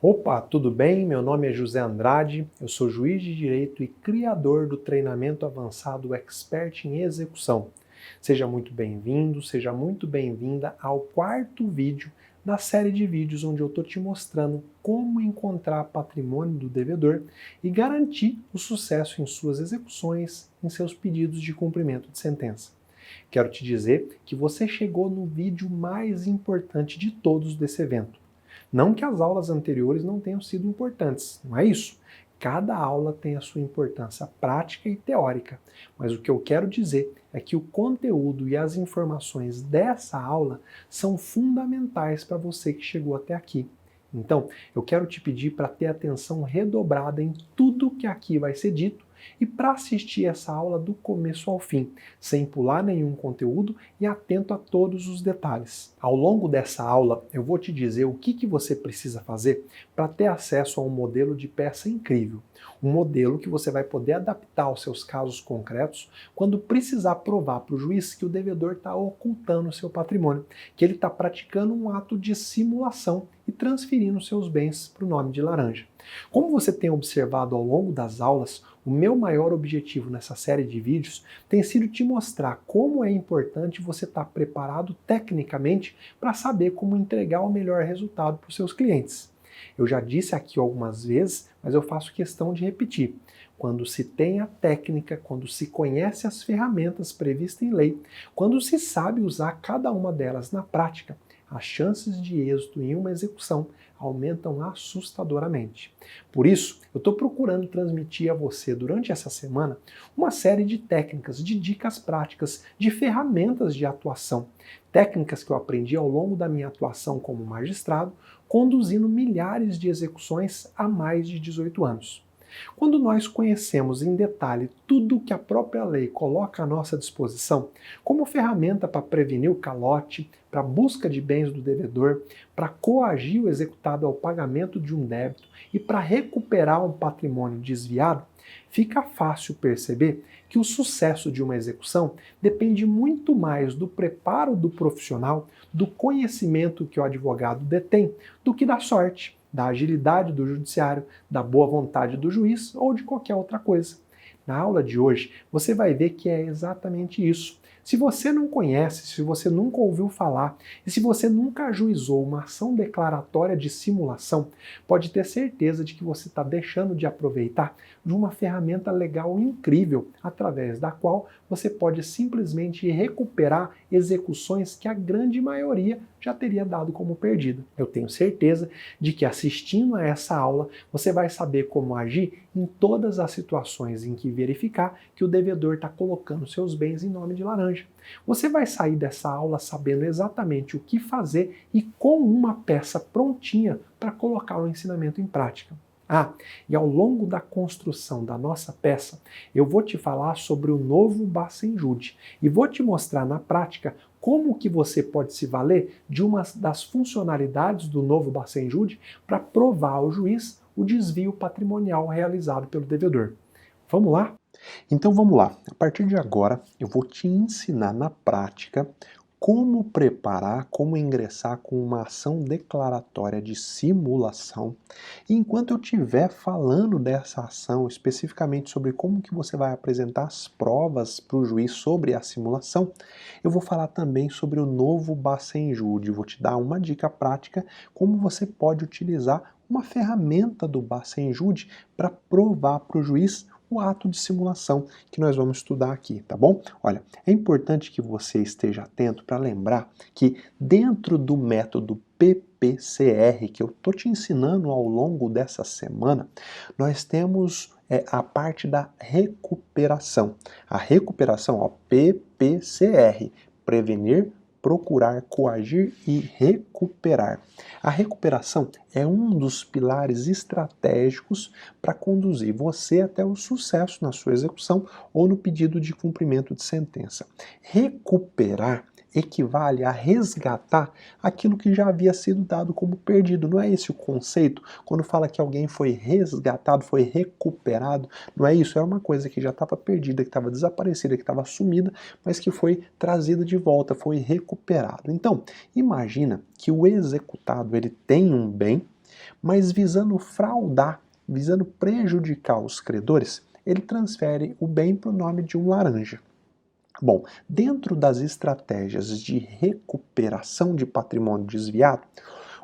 Opa, tudo bem? Meu nome é José Andrade, eu sou juiz de direito e criador do treinamento avançado Expert em Execução. Seja muito bem-vindo, seja muito bem-vinda ao quarto vídeo da série de vídeos onde eu estou te mostrando como encontrar patrimônio do devedor e garantir o sucesso em suas execuções, em seus pedidos de cumprimento de sentença. Quero te dizer que você chegou no vídeo mais importante de todos desse evento. Não que as aulas anteriores não tenham sido importantes, não é isso. Cada aula tem a sua importância prática e teórica, mas o que eu quero dizer é que o conteúdo e as informações dessa aula são fundamentais para você que chegou até aqui. Então, eu quero te pedir para ter atenção redobrada em tudo que aqui vai ser dito e para assistir essa aula do começo ao fim, sem pular nenhum conteúdo e atento a todos os detalhes. Ao longo dessa aula, eu vou te dizer o que você precisa fazer para ter acesso a um modelo de peça incrível. Um modelo que você vai poder adaptar aos seus casos concretos quando precisar provar para o juiz que o devedor está ocultando o seu patrimônio, que ele está praticando um ato de simulação e transferindo seus bens para o nome de laranja. Como você tem observado ao longo das aulas, o meu maior objetivo nessa série de vídeos tem sido te mostrar como é importante você estar preparado tecnicamente para saber como entregar o melhor resultado para os seus clientes. Eu já disse aqui algumas vezes, mas eu faço questão de repetir. Quando se tem a técnica, quando se conhece as ferramentas previstas em lei, quando se sabe usar cada uma delas na prática, as chances de êxito em uma execução aumentam assustadoramente. Por isso, eu estou procurando transmitir a você durante essa semana uma série de técnicas, de dicas práticas, de ferramentas de atuação. Técnicas que eu aprendi ao longo da minha atuação como magistrado, conduzindo milhares de execuções há mais de 18 anos. Quando nós conhecemos em detalhe tudo que a própria lei coloca à nossa disposição, como ferramenta para prevenir o calote, para a busca de bens do devedor, para coagir o executado ao pagamento de um débito e para recuperar um patrimônio desviado, fica fácil perceber que o sucesso de uma execução depende muito mais do preparo do profissional, do conhecimento que o advogado detém, do que da sorte, da agilidade do judiciário, da boa vontade do juiz ou de qualquer outra coisa. Na aula de hoje, você vai ver que é exatamente isso. Se você não conhece, se você nunca ouviu falar e se você nunca ajuizou uma ação declaratória de simulação, pode ter certeza de que você está deixando de aproveitar de uma ferramenta legal incrível, através da qual você pode simplesmente recuperar execuções que a grande maioria já teria dado como perdida. Eu tenho certeza de que assistindo a essa aula, você vai saber como agir em todas as situações em que verificar que o devedor está colocando seus bens em nome de laranja. Você vai sair dessa aula sabendo exatamente o que fazer e com uma peça prontinha para colocar o ensinamento em prática. E ao longo da construção da nossa peça, eu vou te falar sobre o novo Bacenjude e vou te mostrar na prática como que você pode se valer de uma das funcionalidades do novo Bacenjude para provar ao juiz o desvio patrimonial realizado pelo devedor. Vamos lá? Então vamos lá. A partir de agora, eu vou te ensinar na prática como preparar, como ingressar com uma ação declaratória de simulação. E enquanto eu estiver falando dessa ação, especificamente sobre como que você vai apresentar as provas para o juiz sobre a simulação, eu vou falar também sobre o novo Bacenjude. Vou te dar uma dica prática como você pode utilizar uma ferramenta do Bacenjude para provar para o juiz o ato de simulação que nós vamos estudar aqui, tá bom? Olha, é importante que você esteja atento para lembrar que dentro do método PPCR, que eu estou te ensinando ao longo dessa semana, nós temos a parte da recuperação. A recuperação, ó, PPCR, prevenir, procurar, coagir e recuperar. A recuperação é um dos pilares estratégicos para conduzir você até o sucesso na sua execução ou no pedido de cumprimento de sentença. Recuperar equivale a resgatar aquilo que já havia sido dado como perdido. Não é esse o conceito? Quando fala que alguém foi resgatado, foi recuperado, não é isso? É uma coisa que já estava perdida, que estava desaparecida, que estava sumida, mas que foi trazida de volta, foi recuperado. Então, imagina que o executado ele tem um bem mas visando fraudar, visando prejudicar os credores, ele transfere o bem para o nome de um laranja. Bom, dentro das estratégias de recuperação de patrimônio desviado,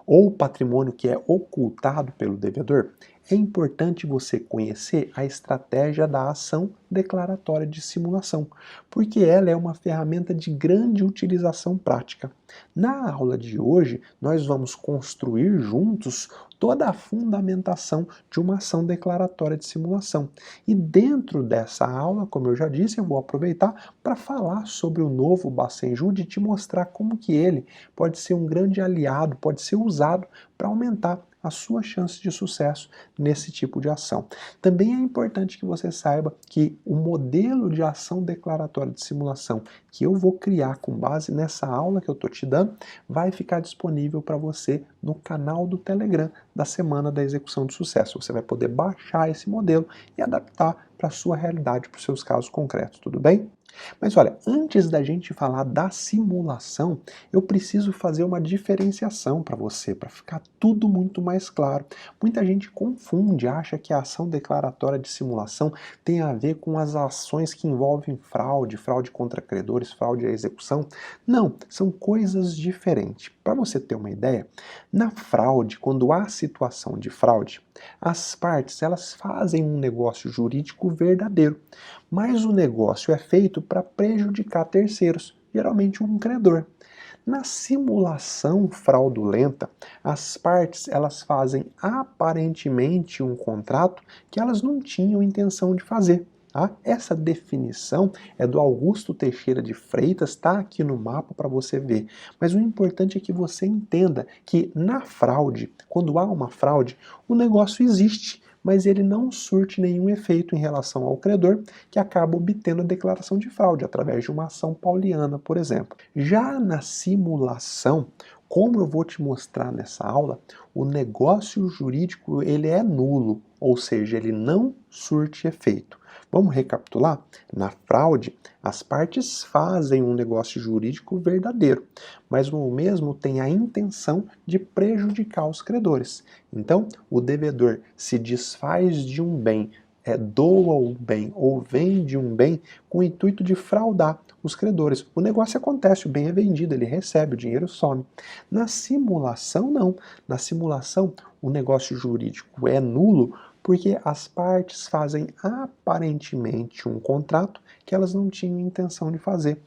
ou patrimônio que é ocultado pelo devedor, é importante você conhecer a estratégia da ação declaratória de simulação, porque ela é uma ferramenta de grande utilização prática. Na aula de hoje, nós vamos construir juntos toda a fundamentação de uma ação declaratória de simulação. E dentro dessa aula, como eu já disse, eu vou aproveitar para falar sobre o novo Bacenjude e te mostrar como que ele pode ser um grande aliado, pode ser usado para aumentar a sua chance de sucesso nesse tipo de ação. Também é importante que você saiba que o modelo de ação declaratória de simulação que eu vou criar com base nessa aula que eu estou te dando, vai ficar disponível para você no canal do Telegram da Semana da Execução de Sucesso. Você vai poder baixar esse modelo e adaptar para a sua realidade, para os seus casos concretos, tudo bem? Mas olha, antes da gente falar da simulação, eu preciso fazer uma diferenciação para você, para ficar tudo muito mais claro. Muita gente confunde, acha que a ação declaratória de simulação tem a ver com as ações que envolvem fraude, fraude contra credores, fraude à execução. Não, são coisas diferentes. Para você ter uma ideia, na fraude, quando há situação de fraude, as partes elas fazem um negócio jurídico verdadeiro, mas o negócio é feito para prejudicar terceiros, geralmente um credor. Na simulação fraudulenta, as partes elas fazem aparentemente um contrato que elas não tinham intenção de fazer. Tá? Essa definição é do Augusto Teixeira de Freitas, está aqui no mapa para você ver. Mas o importante é que você entenda que na fraude, quando há uma fraude, o negócio existe, mas ele não surte nenhum efeito em relação ao credor, que acaba obtendo a declaração de fraude através de uma ação pauliana, por exemplo. Já na simulação, como eu vou te mostrar nessa aula, o negócio jurídico ele é nulo, ou seja, ele não surte efeito. Vamos recapitular? Na fraude, as partes fazem um negócio jurídico verdadeiro, mas o mesmo tem a intenção de prejudicar os credores. Então, o devedor se desfaz de um bem, doa o bem ou vende um bem com o intuito de fraudar os credores. O negócio acontece, o bem é vendido, ele recebe, o dinheiro some. Na simulação, não. Na simulação, o negócio jurídico é nulo porque as partes fazem aparentemente um contrato que elas não tinham intenção de fazer.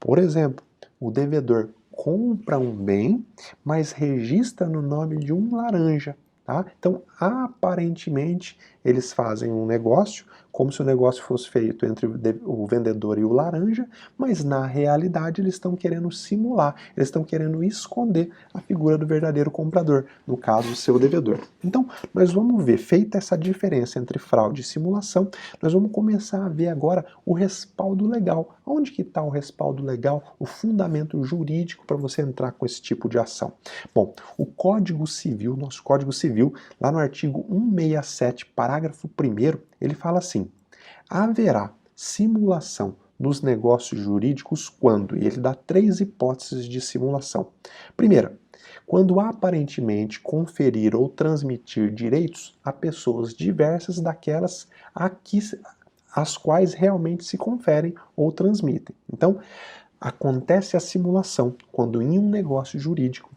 Por exemplo, o devedor compra um bem, mas registra no nome de um laranja. Tá? Então, aparentemente, eles fazem um negócio, como se o negócio fosse feito entre o vendedor e o laranja, mas na realidade eles estão querendo simular, eles estão querendo esconder a figura do verdadeiro comprador, no caso, o seu devedor. Então, nós vamos ver, feita essa diferença entre fraude e simulação, nós vamos começar a ver agora o respaldo legal. Onde que está o respaldo legal, o fundamento jurídico para você entrar com esse tipo de ação? Bom, o Código Civil, nosso Código Civil, lá no artigo 167, parágrafo 1º, ele fala assim: haverá simulação nos negócios jurídicos quando, e ele dá 3 hipóteses de simulação. Primeira, quando aparentemente conferir ou transmitir direitos a pessoas diversas daquelas às quais realmente se conferem ou transmitem. Então, acontece a simulação quando em um negócio jurídico,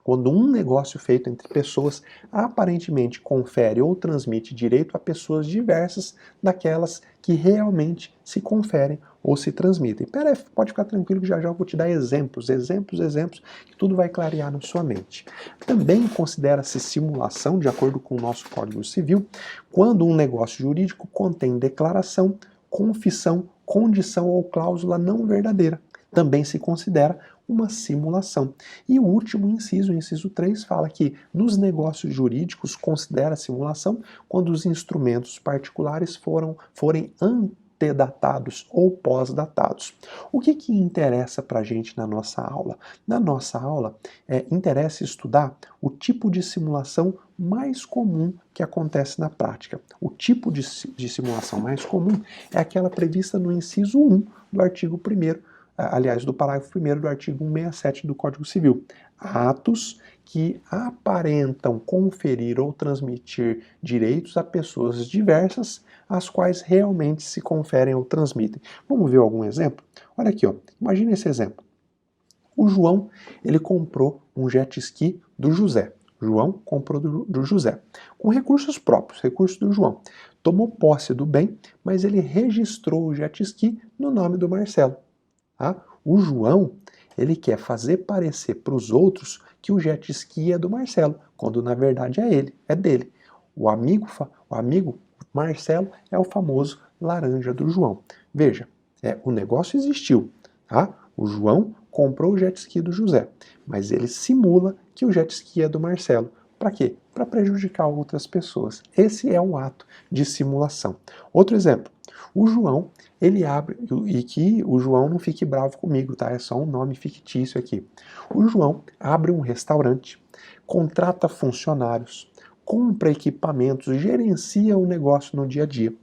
quando um negócio feito entre pessoas aparentemente confere ou transmite direito a pessoas diversas daquelas que realmente se conferem ou se transmitem. Pode ficar tranquilo que já já eu vou te dar exemplos, que tudo vai clarear na sua mente. Também considera-se simulação, de acordo com o nosso Código Civil, quando um negócio jurídico contém declaração, confissão, condição ou cláusula não verdadeira. Também se considera uma simulação. E o último inciso, o inciso 3, fala que nos negócios jurídicos considera simulação quando os instrumentos particulares forem antedatados ou pós-datados. O que interessa para a gente na nossa aula? Na nossa aula, interessa estudar o tipo de simulação mais comum que acontece na prática. O tipo de simulação mais comum é aquela prevista no inciso 1 do artigo 1º aliás, do parágrafo 1º do artigo 167 do Código Civil. Atos que aparentam conferir ou transmitir direitos a pessoas diversas, as quais realmente se conferem ou transmitem. Vamos ver algum exemplo? Olha aqui, ó. Imagina esse exemplo. O João, ele comprou um jet ski do José. João comprou do José, com recursos próprios, recursos do João. Tomou posse do bem, mas ele registrou o jet ski no nome do Marcelo. Tá? O João, ele quer fazer parecer para os outros que o jet ski é do Marcelo, quando na verdade é ele, é dele. O amigo Marcelo é o famoso laranja do João. Veja, o negócio existiu, tá? O João comprou o jet ski do José, mas ele simula que o jet ski é do Marcelo. Para quê? Para prejudicar outras pessoas. Esse é um ato de simulação. Outro exemplo. O João, ele abre, e que o João não fique bravo comigo, tá? É só um nome fictício aqui. O João abre um restaurante, contrata funcionários, compra equipamentos, gerencia o negócio no dia a dia.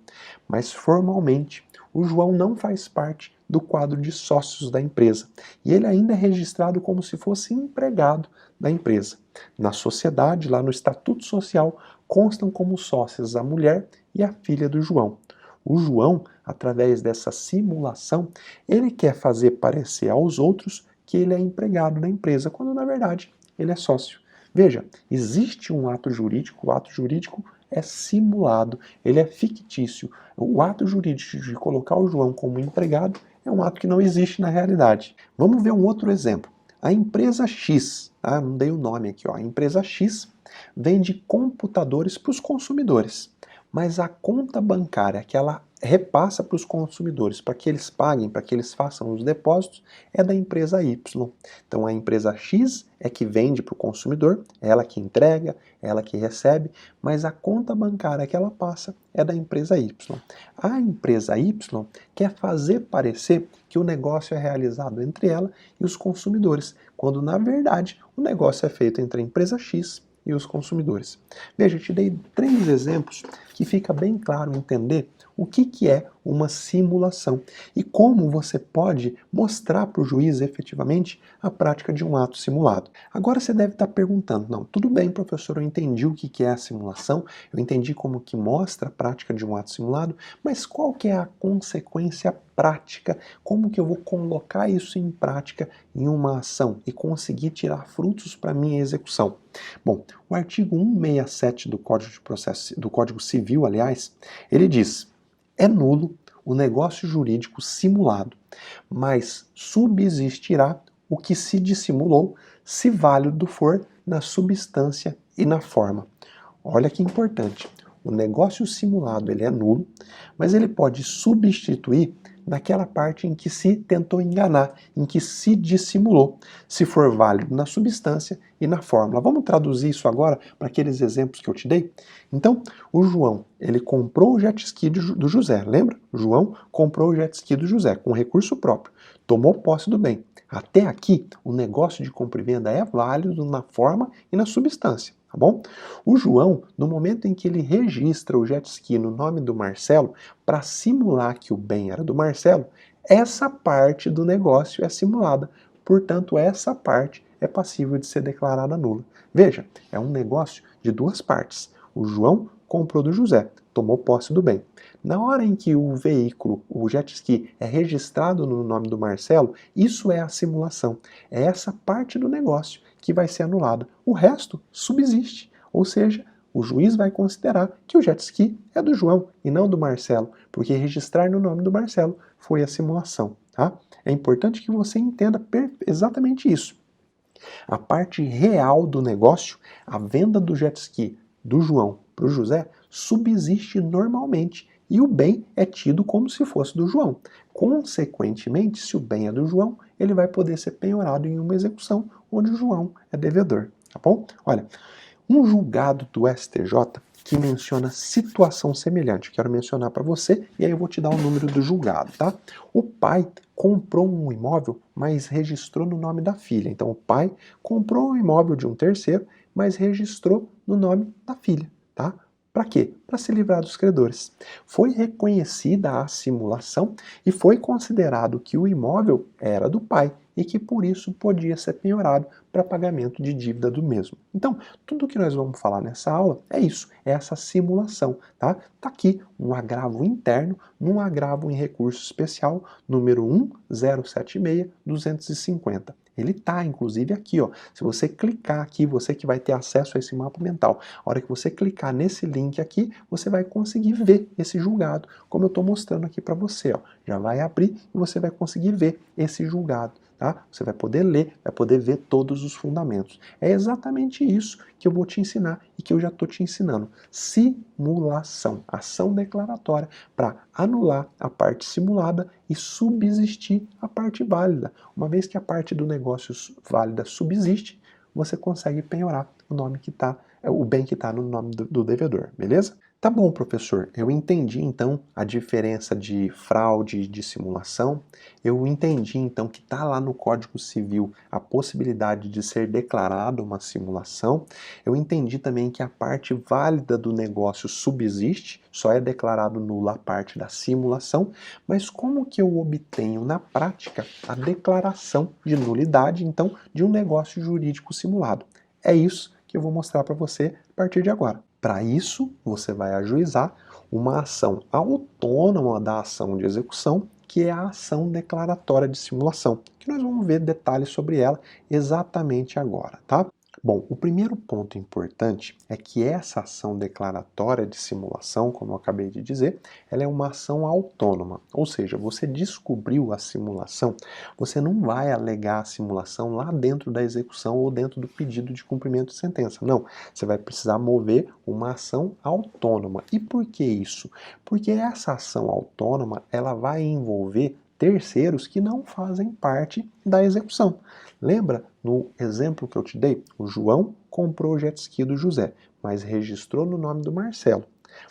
Mas formalmente, o João não faz parte do quadro de sócios da empresa. E ele ainda é registrado como se fosse empregado da empresa. Na sociedade, lá no Estatuto Social, constam como sócias a mulher e a filha do João. O João, através dessa simulação, ele quer fazer parecer aos outros que ele é empregado da empresa, quando na verdade ele é sócio. Veja, existe um ato jurídico, o ato jurídico é simulado, ele é fictício. O ato jurídico de colocar o João como empregado é um ato que não existe na realidade. Vamos ver um outro exemplo. A empresa X, tá? Não dei o nome aqui, ó. A empresa X vende computadores para os consumidores, mas a conta bancária que ela repassa para os consumidores, para que eles paguem, para que eles façam os depósitos, é da empresa Y. Então a empresa X é que vende para o consumidor, é ela que entrega, é ela que recebe, mas a conta bancária que ela passa é da empresa Y. A empresa Y quer fazer parecer que o negócio é realizado entre ela e os consumidores, quando na verdade o negócio é feito entre a empresa X e os consumidores. Veja, eu te dei 3 exemplos que fica bem claro entender o que é uma simulação e como você pode mostrar para o juiz efetivamente a prática de um ato simulado. Agora você deve estar perguntando, não, tudo bem, professor, eu entendi o que é a simulação, eu entendi como que mostra a prática de um ato simulado, mas qual que é a consequência prática? Como que eu vou colocar isso em prática em uma ação e conseguir tirar frutos para minha execução? Bom, o artigo 167 do Código Civil, aliás, ele diz: é nulo o negócio jurídico simulado, mas subsistirá o que se dissimulou, se válido for na substância e na forma. Olha que importante. O negócio simulado ele é nulo, mas ele pode substituir naquela parte em que se tentou enganar, em que se dissimulou, se for válido na substância e na fórmula. Vamos traduzir isso agora para aqueles exemplos que eu te dei? Então, o João, ele comprou o jet ski do José, lembra? O João comprou o jet ski do José com recurso próprio, tomou posse do bem. Até aqui, o negócio de compra e venda é válido na forma e na substância. Tá bom? O João, no momento em que ele registra o jet ski no nome do Marcelo, para simular que o bem era do Marcelo, essa parte do negócio é simulada. Portanto, essa parte é passível de ser declarada nula. Veja, é um negócio de 2 partes. O João comprou do José, tomou posse do bem. Na hora em que o veículo, o jet ski, é registrado no nome do Marcelo, isso é a simulação. É essa parte do negócio que vai ser anulada. O resto subsiste, ou seja, o juiz vai considerar que o jet ski é do João e não do Marcelo, porque registrar no nome do Marcelo foi a simulação. Tá? É importante que você entenda exatamente isso. A parte real do negócio, a venda do jet ski do João para o José, subsiste normalmente e o bem é tido como se fosse do João. Consequentemente, se o bem é do João, ele vai poder ser penhorado em uma execução onde o João é devedor, tá bom? Olha, um julgado do STJ que menciona situação semelhante, quero mencionar para você e aí eu vou te dar o número do julgado, tá? O pai comprou um imóvel, mas registrou no nome da filha. Então o pai comprou um imóvel de um terceiro, mas registrou no nome da filha, tá? Para quê? Para se livrar dos credores. Foi reconhecida a simulação e foi considerado que o imóvel era do pai e que por isso podia ser penhorado para pagamento de dívida do mesmo. Então, tudo que nós vamos falar nessa aula é isso, é essa simulação, tá? Tá aqui um agravo interno, num agravo em recurso especial, número 1076250. Ele tá, inclusive, aqui, ó. Se você clicar aqui, você que vai ter acesso a esse mapa mental, a hora que você clicar nesse link aqui, você vai conseguir ver esse julgado, como eu estou mostrando aqui para você, ó. Já vai abrir e você vai conseguir ver esse julgado. Tá? Você vai poder ler, vai poder ver todos os fundamentos. É exatamente isso que eu vou te ensinar e que eu já estou te ensinando. Simulação, ação declaratória para anular a parte simulada e subsistir a parte válida. Uma vez que a parte do negócio válida subsiste, você consegue penhorar o nome que tá, o bem que está no nome do devedor, beleza? Tá bom, professor, eu entendi então a diferença de fraude e de simulação, eu entendi então que está lá no Código Civil a possibilidade de ser declarada uma simulação, eu entendi também que a parte válida do negócio subsiste, só é declarado nula a parte da simulação, mas como que eu obtenho na prática a declaração de nulidade, então, de um negócio jurídico simulado? É isso que eu vou mostrar para você a partir de agora. Para isso, você vai ajuizar uma ação autônoma da ação de execução, que é a ação declaratória de simulação, que nós vamos ver detalhes sobre ela exatamente agora, tá? Bom, o primeiro ponto importante é que essa ação declaratória de simulação, como eu acabei de dizer, ela é uma ação autônoma, ou seja, você descobriu a simulação, você não vai alegar a simulação lá dentro da execução ou dentro do pedido de cumprimento de sentença, não, você vai precisar mover uma ação autônoma. E por que isso? Porque essa ação autônoma, ela vai envolver terceiros que não fazem parte da execução. Lembra no exemplo que eu te dei? O João comprou o jet ski do José, mas registrou no nome do Marcelo.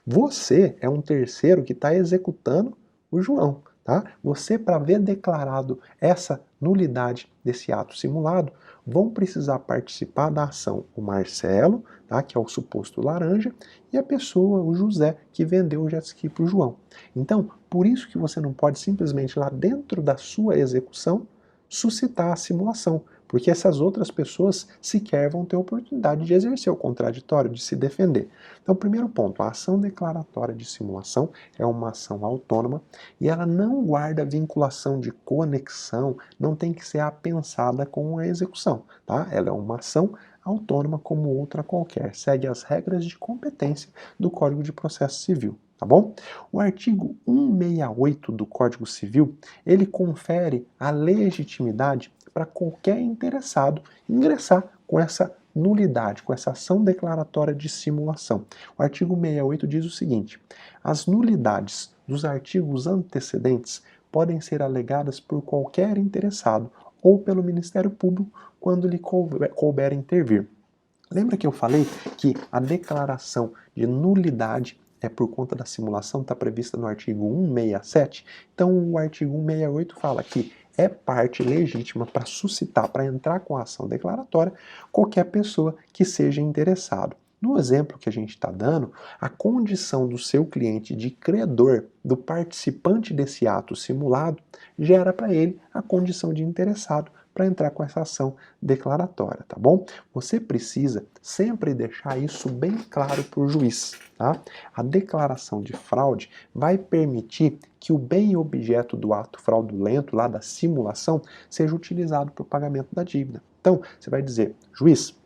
Você é um terceiro que está executando o João. Tá? Você, para ver declarado essa nulidade desse ato simulado, vão precisar participar da ação o Marcelo, tá? Que é o suposto laranja, e a pessoa, o José, que vendeu o jet ski para o João. Então, por isso que você não pode simplesmente lá dentro da sua execução suscitar a simulação, porque essas outras pessoas sequer vão ter oportunidade de exercer o contraditório, de se defender. Então, primeiro ponto, a ação declaratória de simulação é uma ação autônoma e ela não guarda vinculação de conexão, não tem que ser apensada com a execução, tá? Ela é uma ação autônoma como outra qualquer, segue as regras de competência do Código de Processo Civil. Tá bom? O artigo 168 do Código Civil, ele confere a legitimidade para qualquer interessado ingressar com essa nulidade, com essa ação declaratória de simulação. O artigo 168 diz o seguinte: as nulidades dos artigos antecedentes podem ser alegadas por qualquer interessado ou pelo Ministério Público quando lhe couber intervir. Lembra que eu falei que a declaração de nulidade é por conta da simulação, está prevista no artigo 167? Então o artigo 168 fala que é parte legítima para suscitar, para entrar com a ação declaratória, qualquer pessoa que seja interessado. No exemplo que a gente está dando, a condição do seu cliente de credor, do participante desse ato simulado, gera para ele a condição de interessado para entrar com essa ação declaratória, tá bom? Você precisa sempre deixar isso bem claro para o juiz, tá? A declaração de fraude vai permitir que o bem objeto do ato fraudulento, lá da simulação, seja utilizado para o pagamento da dívida. Então, você vai dizer, juiz,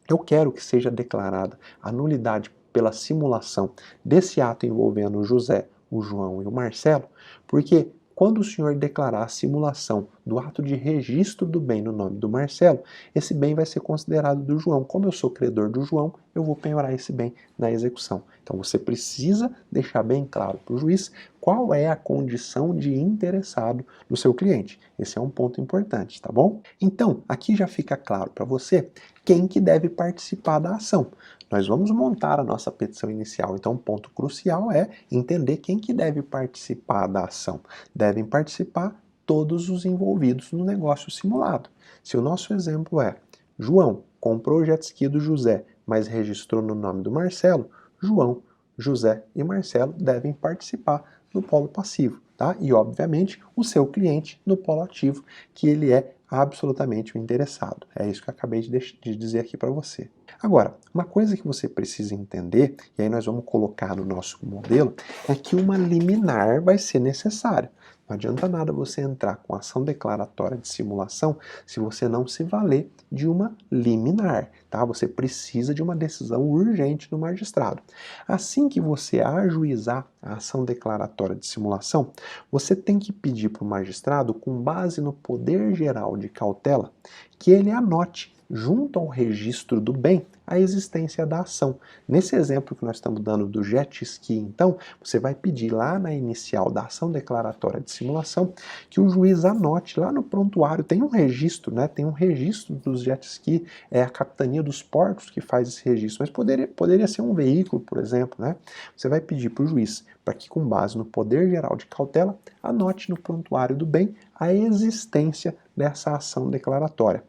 eu quero que seja declarada a nulidade pela simulação desse ato envolvendo o José, o João e o Marcelo, porque quando o senhor declarar a simulação do ato de registro do bem no nome do Marcelo, esse bem vai ser considerado do João. Como eu sou credor do João, eu vou penhorar esse bem na execução. Então você precisa deixar bem claro para o juiz qual é a condição de interessado do seu cliente. Esse é um ponto importante, tá bom? Então, aqui já fica claro para você quem que deve participar da ação. Nós vamos montar a nossa petição inicial, então o ponto crucial é entender quem que deve participar da ação. Devem participar todos os envolvidos no negócio simulado. Se o nosso exemplo é João comprou o jet ski do José, mas registrou no nome do Marcelo, João José e Marcelo devem participar no polo passivo, tá? E, obviamente, o seu cliente no polo ativo, que ele é absolutamente o interessado. É isso que eu acabei de dizer aqui para você. Agora, uma coisa que você precisa entender, e aí nós vamos colocar no nosso modelo, é que uma liminar vai ser necessária. Não adianta nada você entrar com ação declaratória de simulação se você não se valer de uma liminar, tá? Você precisa de uma decisão urgente do magistrado. Assim que você ajuizar a ação declaratória de simulação, você tem que pedir para o magistrado, com base no poder geral de cautela, que ele anote junto ao registro do bem a existência da ação. Nesse exemplo que nós estamos dando do jet ski, então, você vai pedir lá na inicial da ação declaratória de simulação que o juiz anote lá no prontuário, tem um registro, né? Tem um registro dos jet ski, é a Capitania dos Portos que faz esse registro, mas poderia ser um veículo, por exemplo, né? Você vai pedir para o juiz para que, com base no poder geral de cautela, anote no prontuário do bem a existência dessa ação declaratória.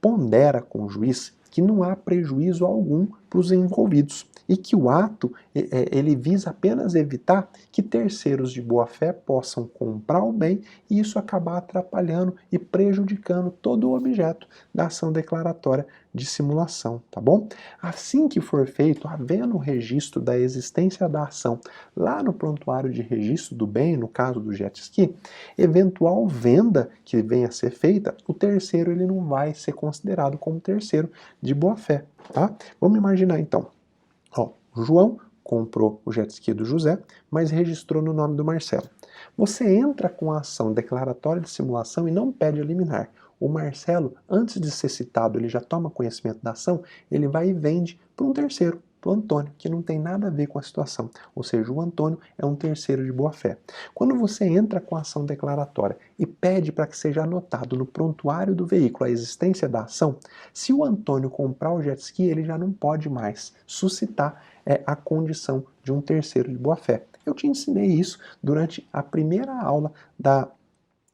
Pondera com o juiz que não há prejuízo algum para os envolvidos e que o ato ele visa apenas evitar que terceiros de boa fé possam comprar o bem e isso acabar atrapalhando e prejudicando todo o objeto da ação declaratória de simulação, tá bom? Assim que for feito, havendo o registro da existência da ação lá no prontuário de registro do bem, no caso do jet ski, eventual venda que venha a ser feita, o terceiro ele não vai ser considerado como terceiro de boa fé, tá? Vamos imaginar então, ó, o João comprou o jet ski do José, mas registrou no nome do Marcelo. Você entra com a ação declaratória de simulação e não pede a liminar. O Marcelo, antes de ser citado, ele já toma conhecimento da ação, ele vai e vende para um terceiro, para o Antônio, que não tem nada a ver com a situação. Ou seja, o Antônio é um terceiro de boa fé. Quando você entra com a ação declaratória e pede para que seja anotado no prontuário do veículo a existência da ação, se o Antônio comprar o jet ski, ele já não pode mais suscitar a condição de um terceiro de boa fé. Eu te ensinei isso durante a primeira aula da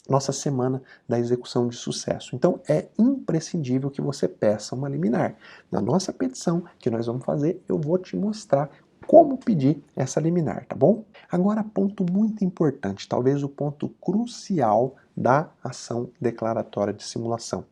nossa semana da execução de sucesso. Então é imprescindível que você peça uma liminar. Na nossa petição que nós vamos fazer, eu vou te mostrar como pedir essa liminar, tá bom? Agora, ponto muito importante, talvez o ponto crucial da ação declaratória de simulação.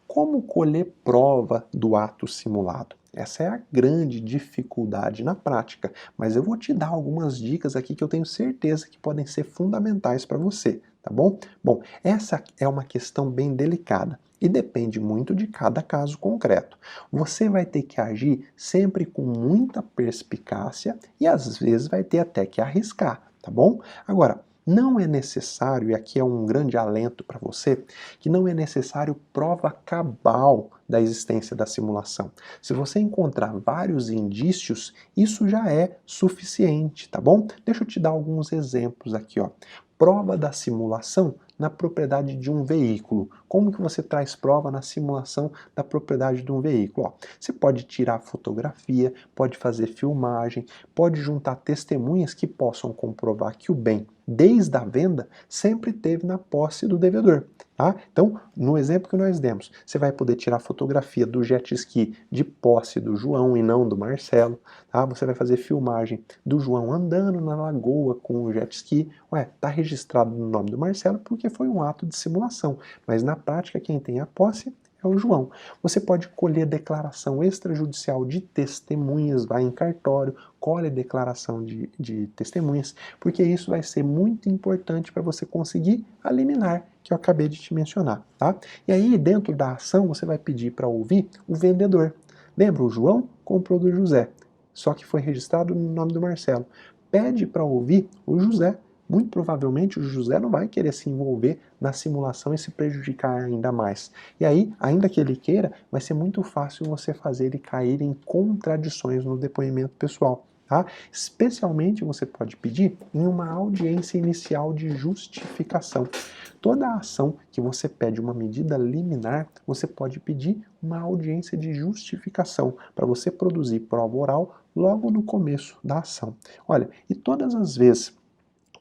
Como colher prova do ato simulado? Essa é a grande dificuldade na prática, mas eu vou te dar algumas dicas aqui que eu tenho certeza que podem ser fundamentais para você, tá bom? Bom, essa é uma questão bem delicada e depende muito de cada caso concreto. Você vai ter que agir sempre com muita perspicácia e às vezes vai ter até que arriscar, tá bom? Agora, não é necessário, e aqui é um grande alento para você, que não é necessário prova cabal da existência da simulação. Se você encontrar vários indícios, isso já é suficiente, tá bom? Deixa eu te dar alguns exemplos aqui, ó. Prova da simulação na propriedade de um veículo. Como que você traz prova na simulação da propriedade de um veículo? Ó, você pode tirar fotografia, pode fazer filmagem, pode juntar testemunhas que possam comprovar que o bem, desde a venda, sempre esteve na posse do devedor. Tá? Então, no exemplo que nós demos, você vai poder tirar fotografia do jet ski de posse do João e não do Marcelo. Tá? Você vai fazer filmagem do João andando na lagoa com o jet ski. Ué, tá registrado no nome do Marcelo porque foi um ato de simulação, mas na prática quem tem a posse é o João. Você pode colher declaração extrajudicial de testemunhas, vai em cartório, colhe declaração de testemunhas, porque isso vai ser muito importante para você conseguir a liminar que eu acabei de te mencionar, tá? E aí, dentro da ação, você vai pedir para ouvir o vendedor. Lembra, o João comprou do José, só que foi registrado no nome do Marcelo. Pede para ouvir o José. Muito provavelmente o José não vai querer se envolver na simulação e se prejudicar ainda mais. E aí, ainda que ele queira, vai ser muito fácil você fazer ele cair em contradições no depoimento pessoal. Tá? Especialmente você pode pedir em uma audiência inicial de justificação. Toda ação que você pede uma medida liminar, você pode pedir uma audiência de justificação para você produzir prova oral logo no começo da ação. Olha, e todas as vezes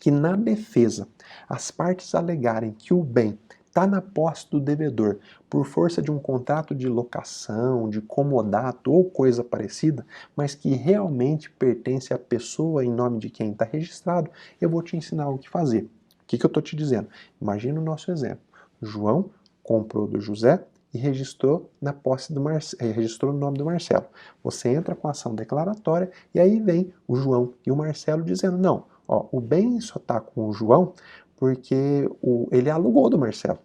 que na defesa as partes alegarem que o bem está na posse do devedor por força de um contrato de locação, de comodato ou coisa parecida, mas que realmente pertence à pessoa em nome de quem está registrado, eu vou te ensinar o que fazer. O que eu estou te dizendo? Imagina o nosso exemplo. João comprou do José e registrou na posse do registrou no nome do Marcelo. Você entra com a ação declaratória e aí vem o João e o Marcelo dizendo, não, ó, o bem só está com o João porque ele alugou do Marcelo.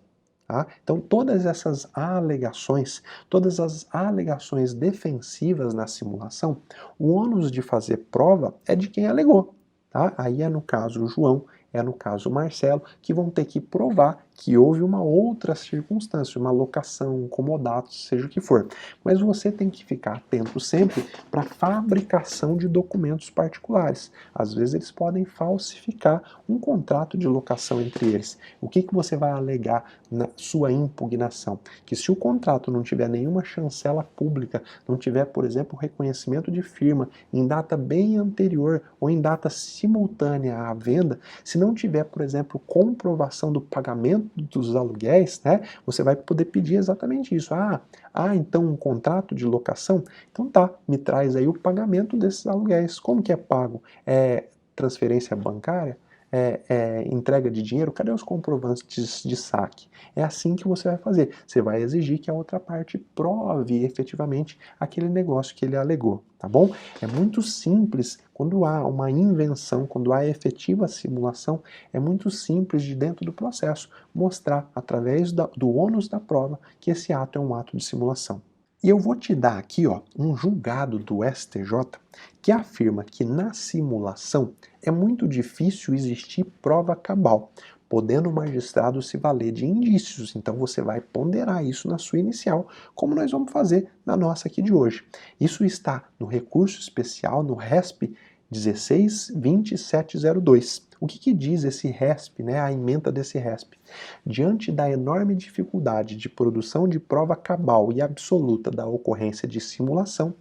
Tá? Então todas essas alegações, todas as alegações defensivas na simulação, o ônus de fazer prova é de quem alegou. Tá? Aí é no caso o João, é no caso o Marcelo, que vão ter que provar que houve uma outra circunstância, uma locação, um comodato, seja o que for. Mas você tem que ficar atento sempre para a fabricação de documentos particulares. Às vezes eles podem falsificar um contrato de locação entre eles. O que você vai alegar na sua impugnação? Que se o contrato não tiver nenhuma chancela pública, não tiver, por exemplo, reconhecimento de firma em data bem anterior ou em data simultânea à venda, se não tiver, por exemplo, comprovação do pagamento dos aluguéis, né, você vai poder pedir exatamente isso. Então um contrato de locação? Então tá, me traz aí o pagamento desses aluguéis. Como que é pago? É transferência bancária? Entrega de dinheiro? Cadê os comprovantes de saque? É assim que você vai fazer. Você vai exigir que a outra parte prove efetivamente aquele negócio que ele alegou, tá bom? É muito simples quando há uma invenção, quando há efetiva simulação, é muito simples de dentro do processo mostrar através do ônus da prova que esse ato é um ato de simulação. E eu vou te dar aqui um julgado do STJ que afirma que na simulação é muito difícil existir prova cabal, podendo o magistrado se valer de indícios. Então você vai ponderar isso na sua inicial, como nós vamos fazer na nossa aqui de hoje. Isso está no recurso especial, no RESP 16.2702. O que diz esse RESP, né, a ementa desse RESP? Diante da enorme dificuldade de produção de prova cabal e absoluta da ocorrência de simulação,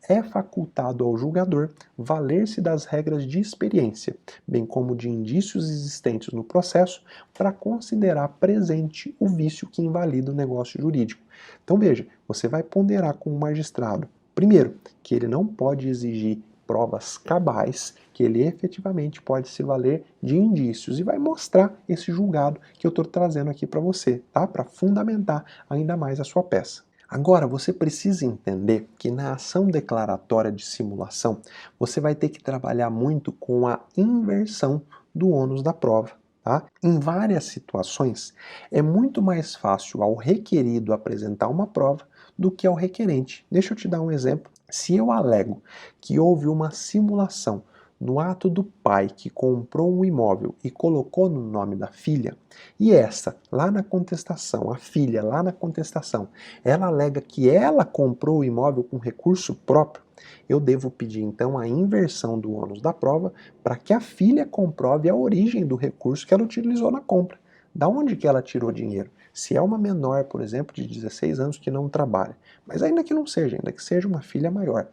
é facultado ao julgador valer-se das regras de experiência, bem como de indícios existentes no processo, para considerar presente o vício que invalida o negócio jurídico. Então veja, você vai ponderar com o magistrado, primeiro, que ele não pode exigir provas cabais, que ele efetivamente pode se valer de indícios e vai mostrar esse julgado que eu estou trazendo aqui para você, tá? Para fundamentar ainda mais a sua peça. Agora, você precisa entender que na ação declaratória de simulação, você vai ter que trabalhar muito com a inversão do ônus da prova. Tá? Em várias situações, é muito mais fácil ao requerido apresentar uma prova do que ao requerente. Deixa eu te dar um exemplo. Se eu alego que houve uma simulação no ato do pai que comprou um imóvel e colocou no nome da filha, e essa, lá na contestação, a filha, lá na contestação, ela alega que ela comprou o imóvel com recurso próprio, eu devo pedir então a inversão do ônus da prova para que a filha comprove a origem do recurso que ela utilizou na compra. Da onde que ela tirou dinheiro? Se é uma menor, por exemplo, de 16 anos que não trabalha, mas ainda que não seja, ainda que seja uma filha maior,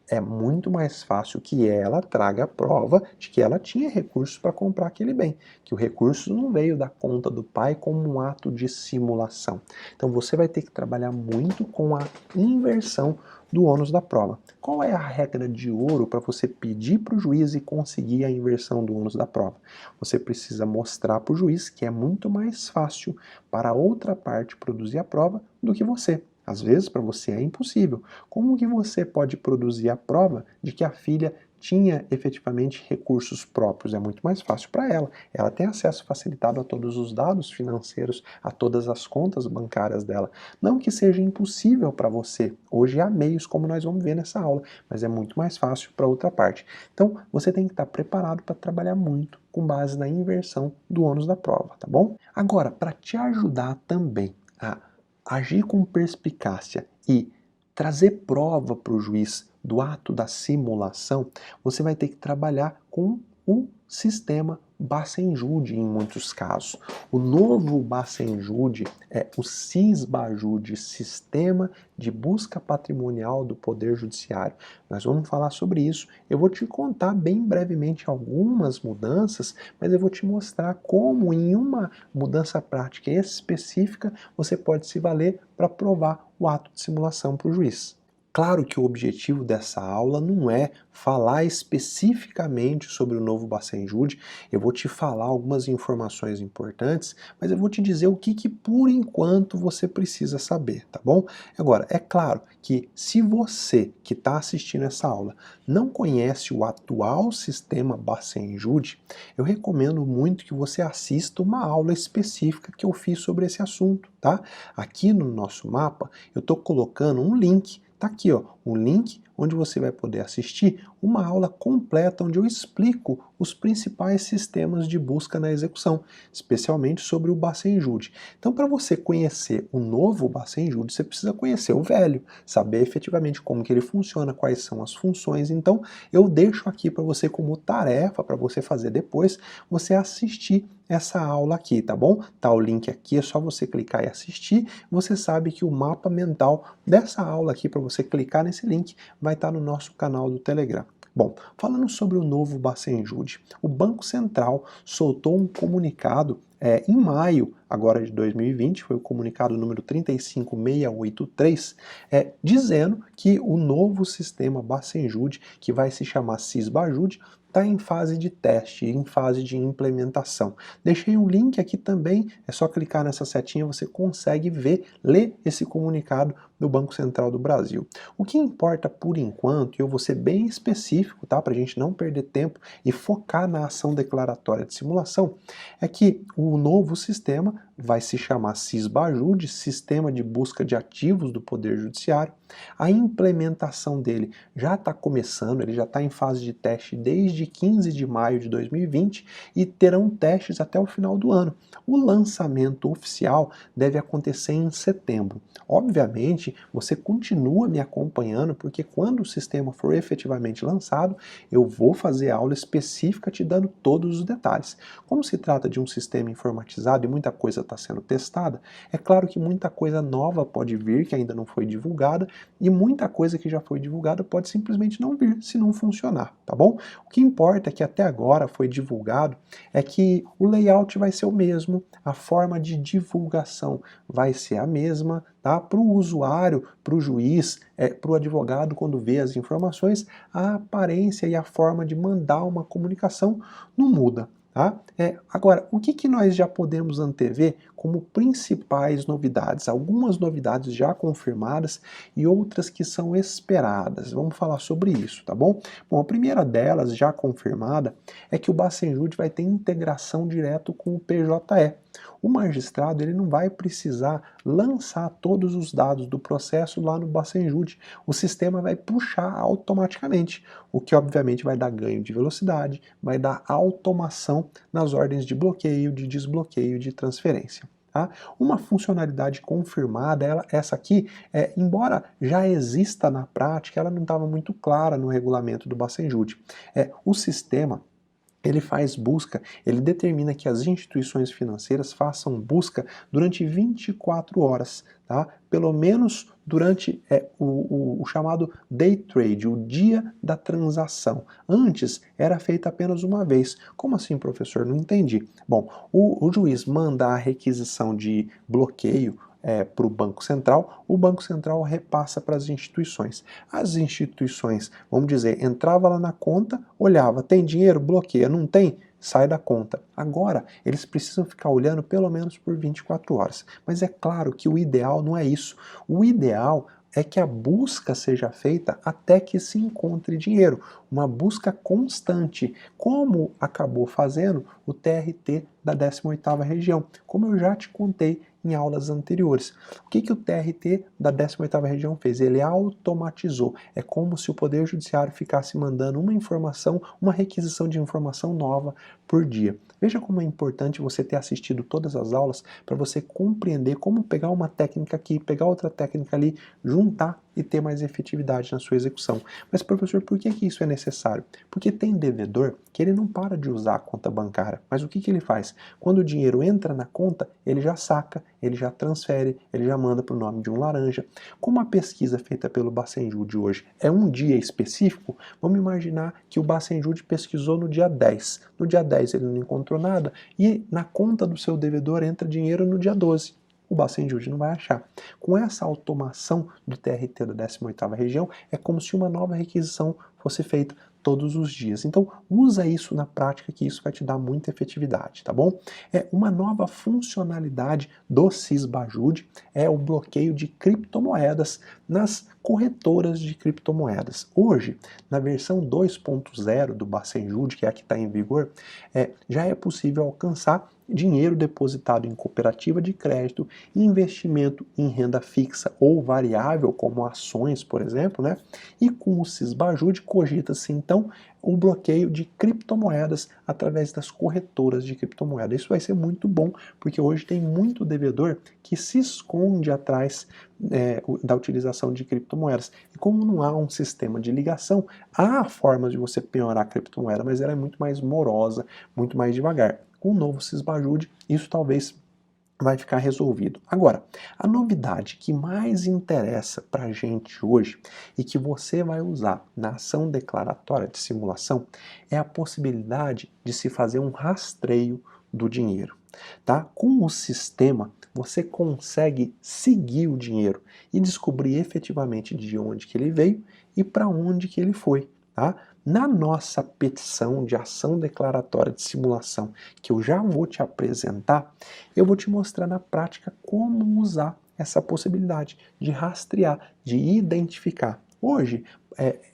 é muito mais fácil que ela traga a prova de que ela tinha recursos para comprar aquele bem, que o recurso não veio da conta do pai como um ato de simulação. Então você vai ter que trabalhar muito com a inversão do ônus da prova. Qual é a regra de ouro para você pedir para o juiz e conseguir a inversão do ônus da prova? Você precisa mostrar para o juiz que é muito mais fácil para a outra parte produzir a prova do que você. Às vezes para você é impossível. Como que você pode produzir a prova de que a filha tinha efetivamente recursos próprios? É muito mais fácil para ela. Ela tem acesso facilitado a todos os dados financeiros, a todas as contas bancárias dela. Não que seja impossível para você. Hoje há meios, como nós vamos ver nessa aula, mas é muito mais fácil para outra parte. Então, você tem que estar preparado para trabalhar muito com base na inversão do ônus da prova, tá bom? Agora, para te ajudar também a agir com perspicácia e trazer prova para o juiz do ato da simulação, você vai ter que trabalhar com o sistema Bacenjude em muitos casos. O novo Bacenjude é o Sisbajude, Sistema de Busca Patrimonial do Poder Judiciário. Nós vamos falar sobre isso. Eu vou te contar bem brevemente algumas mudanças, mas eu vou te mostrar como em uma mudança prática específica você pode se valer para provar o ato de simulação para o juiz. Claro que o objetivo dessa aula não é falar especificamente sobre o novo Bacenjude, eu vou te falar algumas informações importantes, mas eu vou te dizer o que por enquanto você precisa saber, tá bom? Agora, é claro que se você que está assistindo essa aula não conhece o atual sistema Bacenjude, eu recomendo muito que você assista uma aula específica que eu fiz sobre esse assunto, tá? Aqui no nosso mapa eu estou colocando um link. Tá aqui, ó, um link onde você vai poder assistir uma aula completa onde eu explico os principais sistemas de busca na execução, especialmente sobre o Bacenjude. Então, para você conhecer o novo Bacenjude, você precisa conhecer o velho, saber efetivamente como que ele funciona, quais são as funções. Então, eu deixo aqui para você como tarefa, para você fazer depois, você assistir essa aula aqui, tá bom? Tá o link aqui, é só você clicar e assistir. Você sabe que o mapa mental dessa aula aqui, para você clicar nesse link, vai estar no nosso canal do Telegram. Bom, falando sobre o novo Bacenjude, o Banco Central soltou um comunicado em maio agora de 2020, foi o comunicado número 35683, dizendo que o novo sistema Bacenjude, que vai se chamar Sisbajude, está em fase de teste, em fase de implementação. Deixei um link aqui também, é só clicar nessa setinha, você consegue ver, ler esse comunicado do Banco Central do Brasil. O que importa por enquanto, e eu vou ser bem específico, tá, para a gente não perder tempo e focar na ação declaratória de simulação, é que o novo sistema vai se chamar Sisbajude, Sistema de Busca de Ativos do Poder Judiciário. A implementação dele já está começando, ele já está em fase de teste desde 15 de maio de 2020 e terão testes até o final do ano. O lançamento oficial deve acontecer em setembro. Obviamente, você continua me acompanhando, porque quando o sistema for efetivamente lançado, eu vou fazer aula específica te dando todos os detalhes. Como se trata de um sistema informatizado e muita coisa está sendo testada, é claro que muita coisa nova pode vir que ainda não foi divulgada e muita coisa que já foi divulgada pode simplesmente não vir se não funcionar, tá bom? O que importa é que até agora foi divulgado é que o layout vai ser o mesmo, a forma de divulgação vai ser a mesma, tá? Para o usuário, para o juiz, para o advogado, quando vê as informações, a aparência e a forma de mandar uma comunicação não muda. Tá? Agora, o que nós já podemos antever como principais novidades? Algumas novidades já confirmadas e outras que são esperadas. Vamos falar sobre isso, tá bom? Bom, a primeira delas, já confirmada, é que o Bacenjude vai ter integração direto com o PJE. O magistrado ele não vai precisar lançar todos os dados do processo lá no Bacenjude. O sistema vai puxar automaticamente, o que obviamente vai dar ganho de velocidade, vai dar automação nas ordens de bloqueio, de desbloqueio, de transferência. Tá? Uma funcionalidade confirmada, essa aqui, embora já exista na prática, ela não estava muito clara no regulamento do Bacenjude. O sistema ele faz busca, ele determina que as instituições financeiras façam busca durante 24 horas, tá? Pelo menos durante o chamado day trade, o dia da transação. Antes era feita apenas uma vez. Como assim, professor? Não entendi. Bom, o juiz manda a requisição de bloqueio para o Banco Central, o Banco Central repassa para as instituições. As instituições, vamos dizer, entrava lá na conta, olhava, tem dinheiro? Bloqueia, não tem? Sai da conta. Agora, eles precisam ficar olhando pelo menos por 24 horas. Mas é claro que o ideal não é isso. O ideal é que a busca seja feita até que se encontre dinheiro, uma busca constante, como acabou fazendo o TRT da 18ª região, como eu já te contei em aulas anteriores. O que o TRT da 18ª região fez? Ele automatizou. É como se o Poder Judiciário ficasse mandando uma informação, uma requisição de informação nova por dia. Veja como é importante você ter assistido todas as aulas para você compreender como pegar uma técnica aqui, pegar outra técnica ali, juntar e ter mais efetividade na sua execução. Mas, professor, por que isso é necessário? Porque tem devedor que ele não para de usar a conta bancária, mas o que ele faz? Quando o dinheiro entra na conta, ele já saca, ele já transfere, ele já manda para o nome de um laranja. Como a pesquisa feita pelo Bacenjude hoje é um dia específico, vamos imaginar que o Bacenjude pesquisou no dia 10. No dia 10 ele não encontrou nada e na conta do seu devedor entra dinheiro no dia 12. O Bacenjude não vai achar. Com essa automação do TRT da 18ª região, é como se uma nova requisição fosse feita todos os dias. Então, usa isso na prática que isso vai te dar muita efetividade, tá bom? Uma nova funcionalidade do Sysbajude é o bloqueio de criptomoedas nas corretoras de criptomoedas. Hoje, na versão 2.0 do Bacenjude, que é a que está em vigor, já é possível alcançar dinheiro depositado em cooperativa de crédito, investimento em renda fixa ou variável, como ações, por exemplo, né? E com o Sysbajude cogita-se então o bloqueio de criptomoedas através das corretoras de criptomoedas. Isso vai ser muito bom, porque hoje tem muito devedor que se esconde atrás da utilização de criptomoedas. E como não há um sistema de ligação, há formas de você penhorar a criptomoeda, mas ela é muito mais morosa, muito mais devagar. Com o novo Sysbajude, isso talvez vai ficar resolvido. Agora, a novidade que mais interessa para a gente hoje e que você vai usar na ação declaratória de simulação é a possibilidade de se fazer um rastreio do dinheiro. Tá? Com o sistema, você consegue seguir o dinheiro e descobrir efetivamente de onde que ele veio e para onde que ele foi. Tá? Na nossa petição de ação declaratória de simulação, que eu já vou te apresentar, eu vou te mostrar na prática como usar essa possibilidade de rastrear, de identificar. Hoje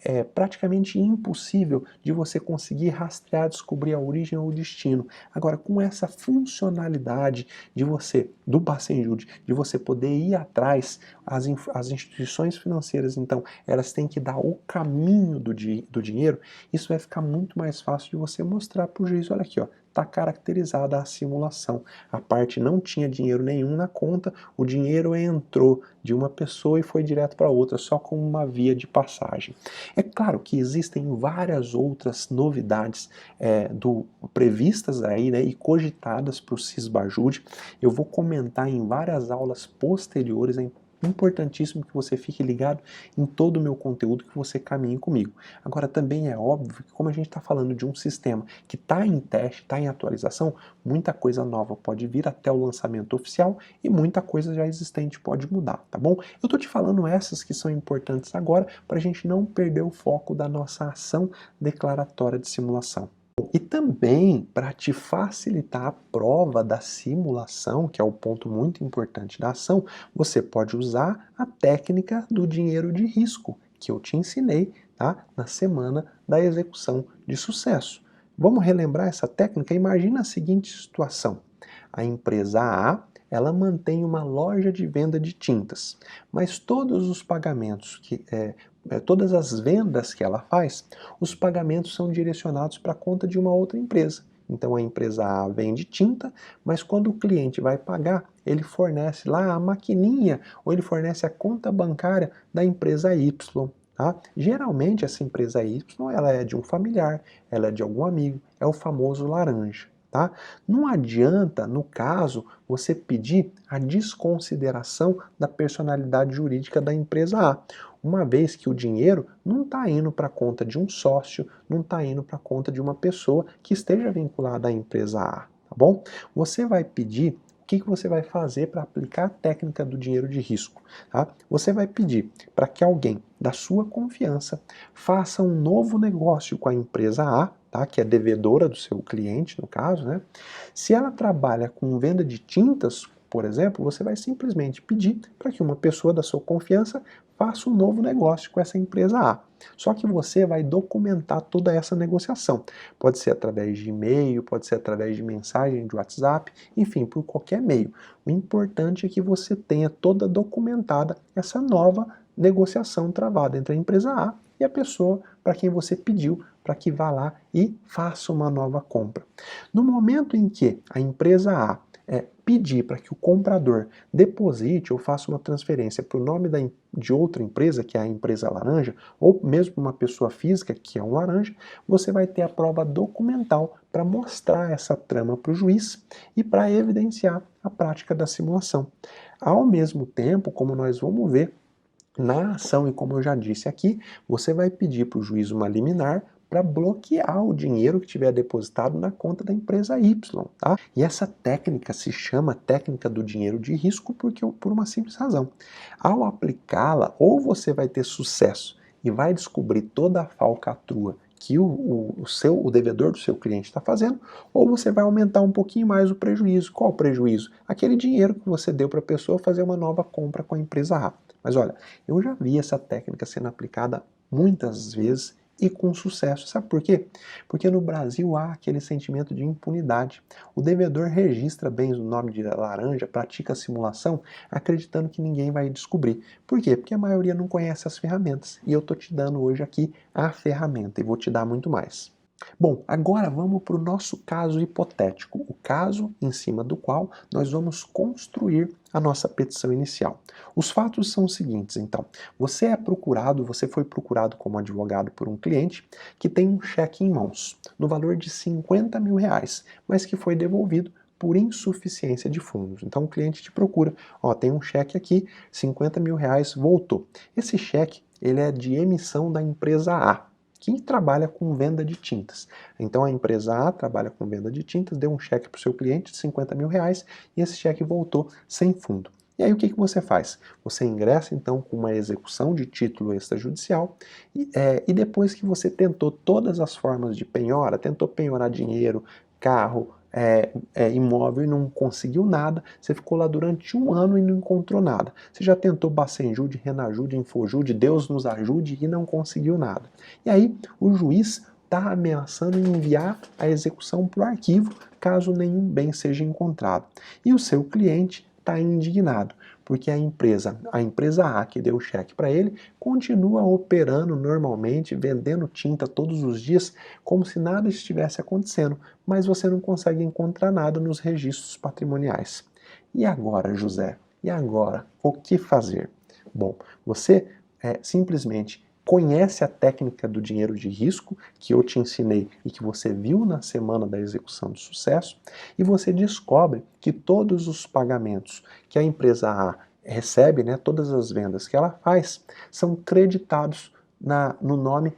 é praticamente impossível de você conseguir rastrear, descobrir a origem ou o destino. Agora, com essa funcionalidade de você, do Bacenjude, de você poder ir atrás, as instituições financeiras, então, elas têm que dar o caminho do dinheiro, isso vai ficar muito mais fácil de você mostrar para o juiz, olha aqui, ó, está caracterizada a simulação. A parte não tinha dinheiro nenhum na conta, o dinheiro entrou de uma pessoa e foi direto para outra, só como uma via de passagem. É claro que existem várias outras novidades previstas aí, né, e cogitadas para o Sysbajude. Eu vou comentar em várias aulas posteriores, importantíssimo que você fique ligado em todo o meu conteúdo, que você caminhe comigo. Agora, também é óbvio que como a gente está falando de um sistema que está em teste, está em atualização, muita coisa nova pode vir até o lançamento oficial e muita coisa já existente pode mudar, tá bom? Eu estou te falando essas que são importantes agora para a gente não perder o foco da nossa ação declaratória de simulação. E também, para te facilitar a prova da simulação, que é o ponto muito importante da ação, você pode usar a técnica do dinheiro de risco, que eu te ensinei, tá, na semana da execução de sucesso. Vamos relembrar essa técnica? Imagina a seguinte situação. A empresa A, ela mantém uma loja de venda de tintas, mas todos os pagamentos todas as vendas que ela faz, os pagamentos são direcionados para a conta de uma outra empresa. Então a empresa A vende tinta, mas quando o cliente vai pagar, ele fornece lá a maquininha ou ele fornece a conta bancária da empresa Y. Tá? Geralmente essa empresa Y ela é de um familiar, ela é de algum amigo, é o famoso laranja. Tá? Não adianta, no caso, você pedir a desconsideração da personalidade jurídica da empresa A, uma vez que o dinheiro não está indo para a conta de um sócio, não está indo para a conta de uma pessoa que esteja vinculada à empresa A, tá bom? Você vai pedir, o que você vai fazer para aplicar a técnica do dinheiro de risco? Tá? Você vai pedir para que alguém da sua confiança faça um novo negócio com a empresa A, tá? Que é devedora do seu cliente, no caso, né? Se ela trabalha com venda de tintas, por exemplo, você vai simplesmente pedir para que uma pessoa da sua confiança faça um novo negócio com essa empresa A. Só que você vai documentar toda essa negociação. Pode ser através de e-mail, pode ser através de mensagem de WhatsApp, enfim, por qualquer meio. O importante é que você tenha toda documentada essa nova negociação travada entre a empresa A e a pessoa para quem você pediu para que vá lá e faça uma nova compra. No momento em que a empresa A pedir para que o comprador deposite ou faça uma transferência para o nome de outra empresa, que é a empresa laranja, ou mesmo uma pessoa física, que é um laranja, você vai ter a prova documental para mostrar essa trama para o juiz e para evidenciar a prática da simulação. Ao mesmo tempo, como nós vamos ver na ação, e como eu já disse aqui, você vai pedir para o juiz uma liminar para bloquear o dinheiro que tiver depositado na conta da empresa Y, tá? E essa técnica se chama técnica do dinheiro de risco por uma simples razão. Ao aplicá-la, ou você vai ter sucesso e vai descobrir toda a falcatrua que o devedor do seu cliente está fazendo, ou você vai aumentar um pouquinho mais o prejuízo. Qual o prejuízo? Aquele dinheiro que você deu para a pessoa fazer uma nova compra com a empresa A. Mas olha, eu já vi essa técnica sendo aplicada muitas vezes e com sucesso. Sabe por quê? Porque no Brasil há aquele sentimento de impunidade. O devedor registra bens no nome de laranja, pratica a simulação, acreditando que ninguém vai descobrir. Por quê? Porque a maioria não conhece as ferramentas. E eu estou te dando hoje aqui a ferramenta e vou te dar muito mais. Bom, agora vamos para o nosso caso hipotético, o caso em cima do qual nós vamos construir a nossa petição inicial. Os fatos são os seguintes, então. Você foi procurado como advogado por um cliente que tem um cheque em mãos, no valor de R$ 50.000, mas que foi devolvido por insuficiência de fundos. Então o cliente te procura, tem um cheque aqui, R$ 50.000 voltou. Esse cheque, ele é de emissão da empresa A, que trabalha com venda de tintas. Então a empresa A trabalha com venda de tintas, deu um cheque para o seu cliente de R$ 50.000 e esse cheque voltou sem fundo. E aí o que você faz? Você ingressa então com uma execução de título extrajudicial e depois que você tentou todas as formas de penhora, tentou penhorar dinheiro, carro, imóvel e não conseguiu nada, você ficou lá durante um ano e não encontrou nada. Você já tentou Bacenjude, Renajude, Infojude, Deus nos ajude e não conseguiu nada. E aí o juiz está ameaçando enviar a execução para o arquivo caso nenhum bem seja encontrado. E o seu cliente está indignado, porque a empresa A que deu o cheque para ele continua operando normalmente, vendendo tinta todos os dias, como se nada estivesse acontecendo, mas você não consegue encontrar nada nos registros patrimoniais. E agora, José? E agora? O que fazer? Bom, você simplesmente conhece a técnica do dinheiro de risco que eu te ensinei e que você viu na semana da execução de sucesso, e você descobre que todos os pagamentos que a empresa A recebe, todas as vendas que ela faz, são creditados no nome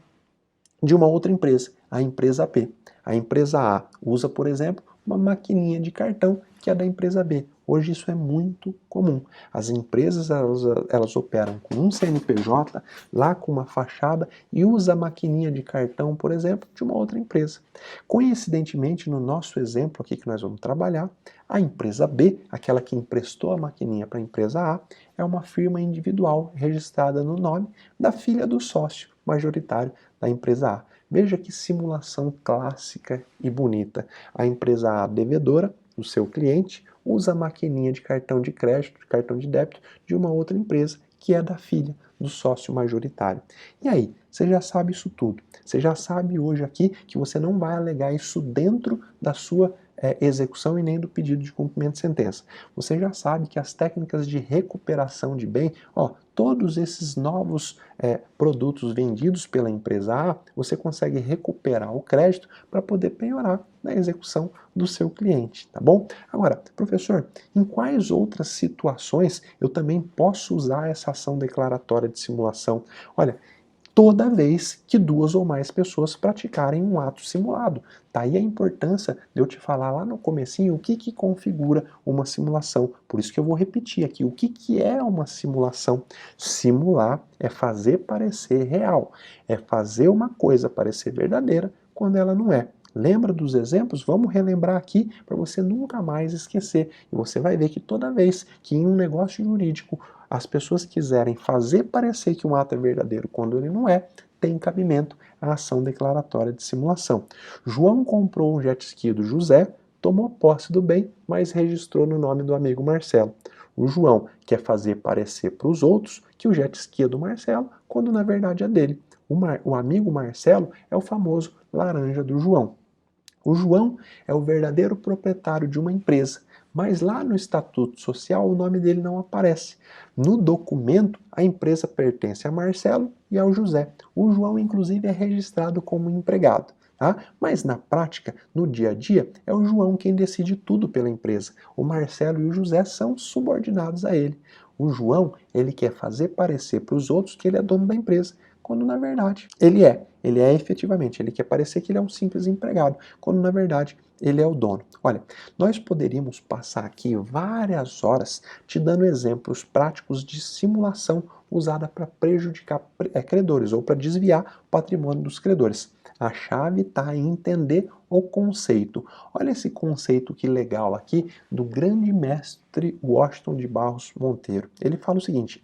de uma outra empresa, a empresa B. A empresa A usa, por exemplo, uma maquininha de cartão que é da empresa B. Hoje isso é muito comum. As empresas elas operam com um CNPJ, lá com uma fachada, e usa a maquininha de cartão, por exemplo, de uma outra empresa. Coincidentemente, no nosso exemplo aqui que nós vamos trabalhar, a empresa B, aquela que emprestou a maquininha para a empresa A, é uma firma individual registrada no nome da filha do sócio majoritário da empresa A. Veja que simulação clássica e bonita. A empresa A devedora, o seu cliente, usa a maquininha de cartão de crédito, de cartão de débito de uma outra empresa que é da filha do sócio majoritário. E aí, você já sabe isso tudo. Você já sabe hoje aqui que você não vai alegar isso dentro da sua execução e nem do pedido de cumprimento de sentença. Você já sabe que as técnicas de recuperação de bem, todos esses novos produtos vendidos pela empresa A, você consegue recuperar o crédito para poder penhorar na execução do seu cliente, tá bom? Agora, professor, em quais outras situações eu também posso usar essa ação declaratória de simulação? Olha, toda vez que duas ou mais pessoas praticarem um ato simulado. Daí a importância de eu te falar lá no comecinho o que configura uma simulação. Por isso que eu vou repetir aqui, o que é uma simulação? Simular é fazer parecer real, é fazer uma coisa parecer verdadeira quando ela não é. Lembra dos exemplos? Vamos relembrar aqui para você nunca mais esquecer. E você vai ver que toda vez que em um negócio jurídico as pessoas quiserem fazer parecer que um ato é verdadeiro quando ele não é, tem cabimento a ação declaratória de simulação. João comprou um jet ski do José, tomou posse do bem, mas registrou no nome do amigo Marcelo. O João quer fazer parecer para os outros que o jet ski é do Marcelo, quando na verdade é dele. O amigo Marcelo é o famoso laranja do João. O João é o verdadeiro proprietário de uma empresa, mas lá no Estatuto Social o nome dele não aparece. No documento, a empresa pertence a Marcelo e ao José. O João, inclusive, é registrado como empregado. Tá? Mas na prática, no dia a dia, é o João quem decide tudo pela empresa. O Marcelo e o José são subordinados a ele. O João, ele quer fazer parecer para os outros que ele é dono da empresa, quando na verdade ele é. Ele é efetivamente, ele quer parecer que ele é um simples empregado, quando na verdade ele é o dono. Olha, nós poderíamos passar aqui várias horas te dando exemplos práticos de simulação usada para prejudicar credores ou para desviar o patrimônio dos credores. A chave está em entender o conceito. Olha esse conceito que legal aqui do grande mestre Washington de Barros Monteiro. Ele fala o seguinte: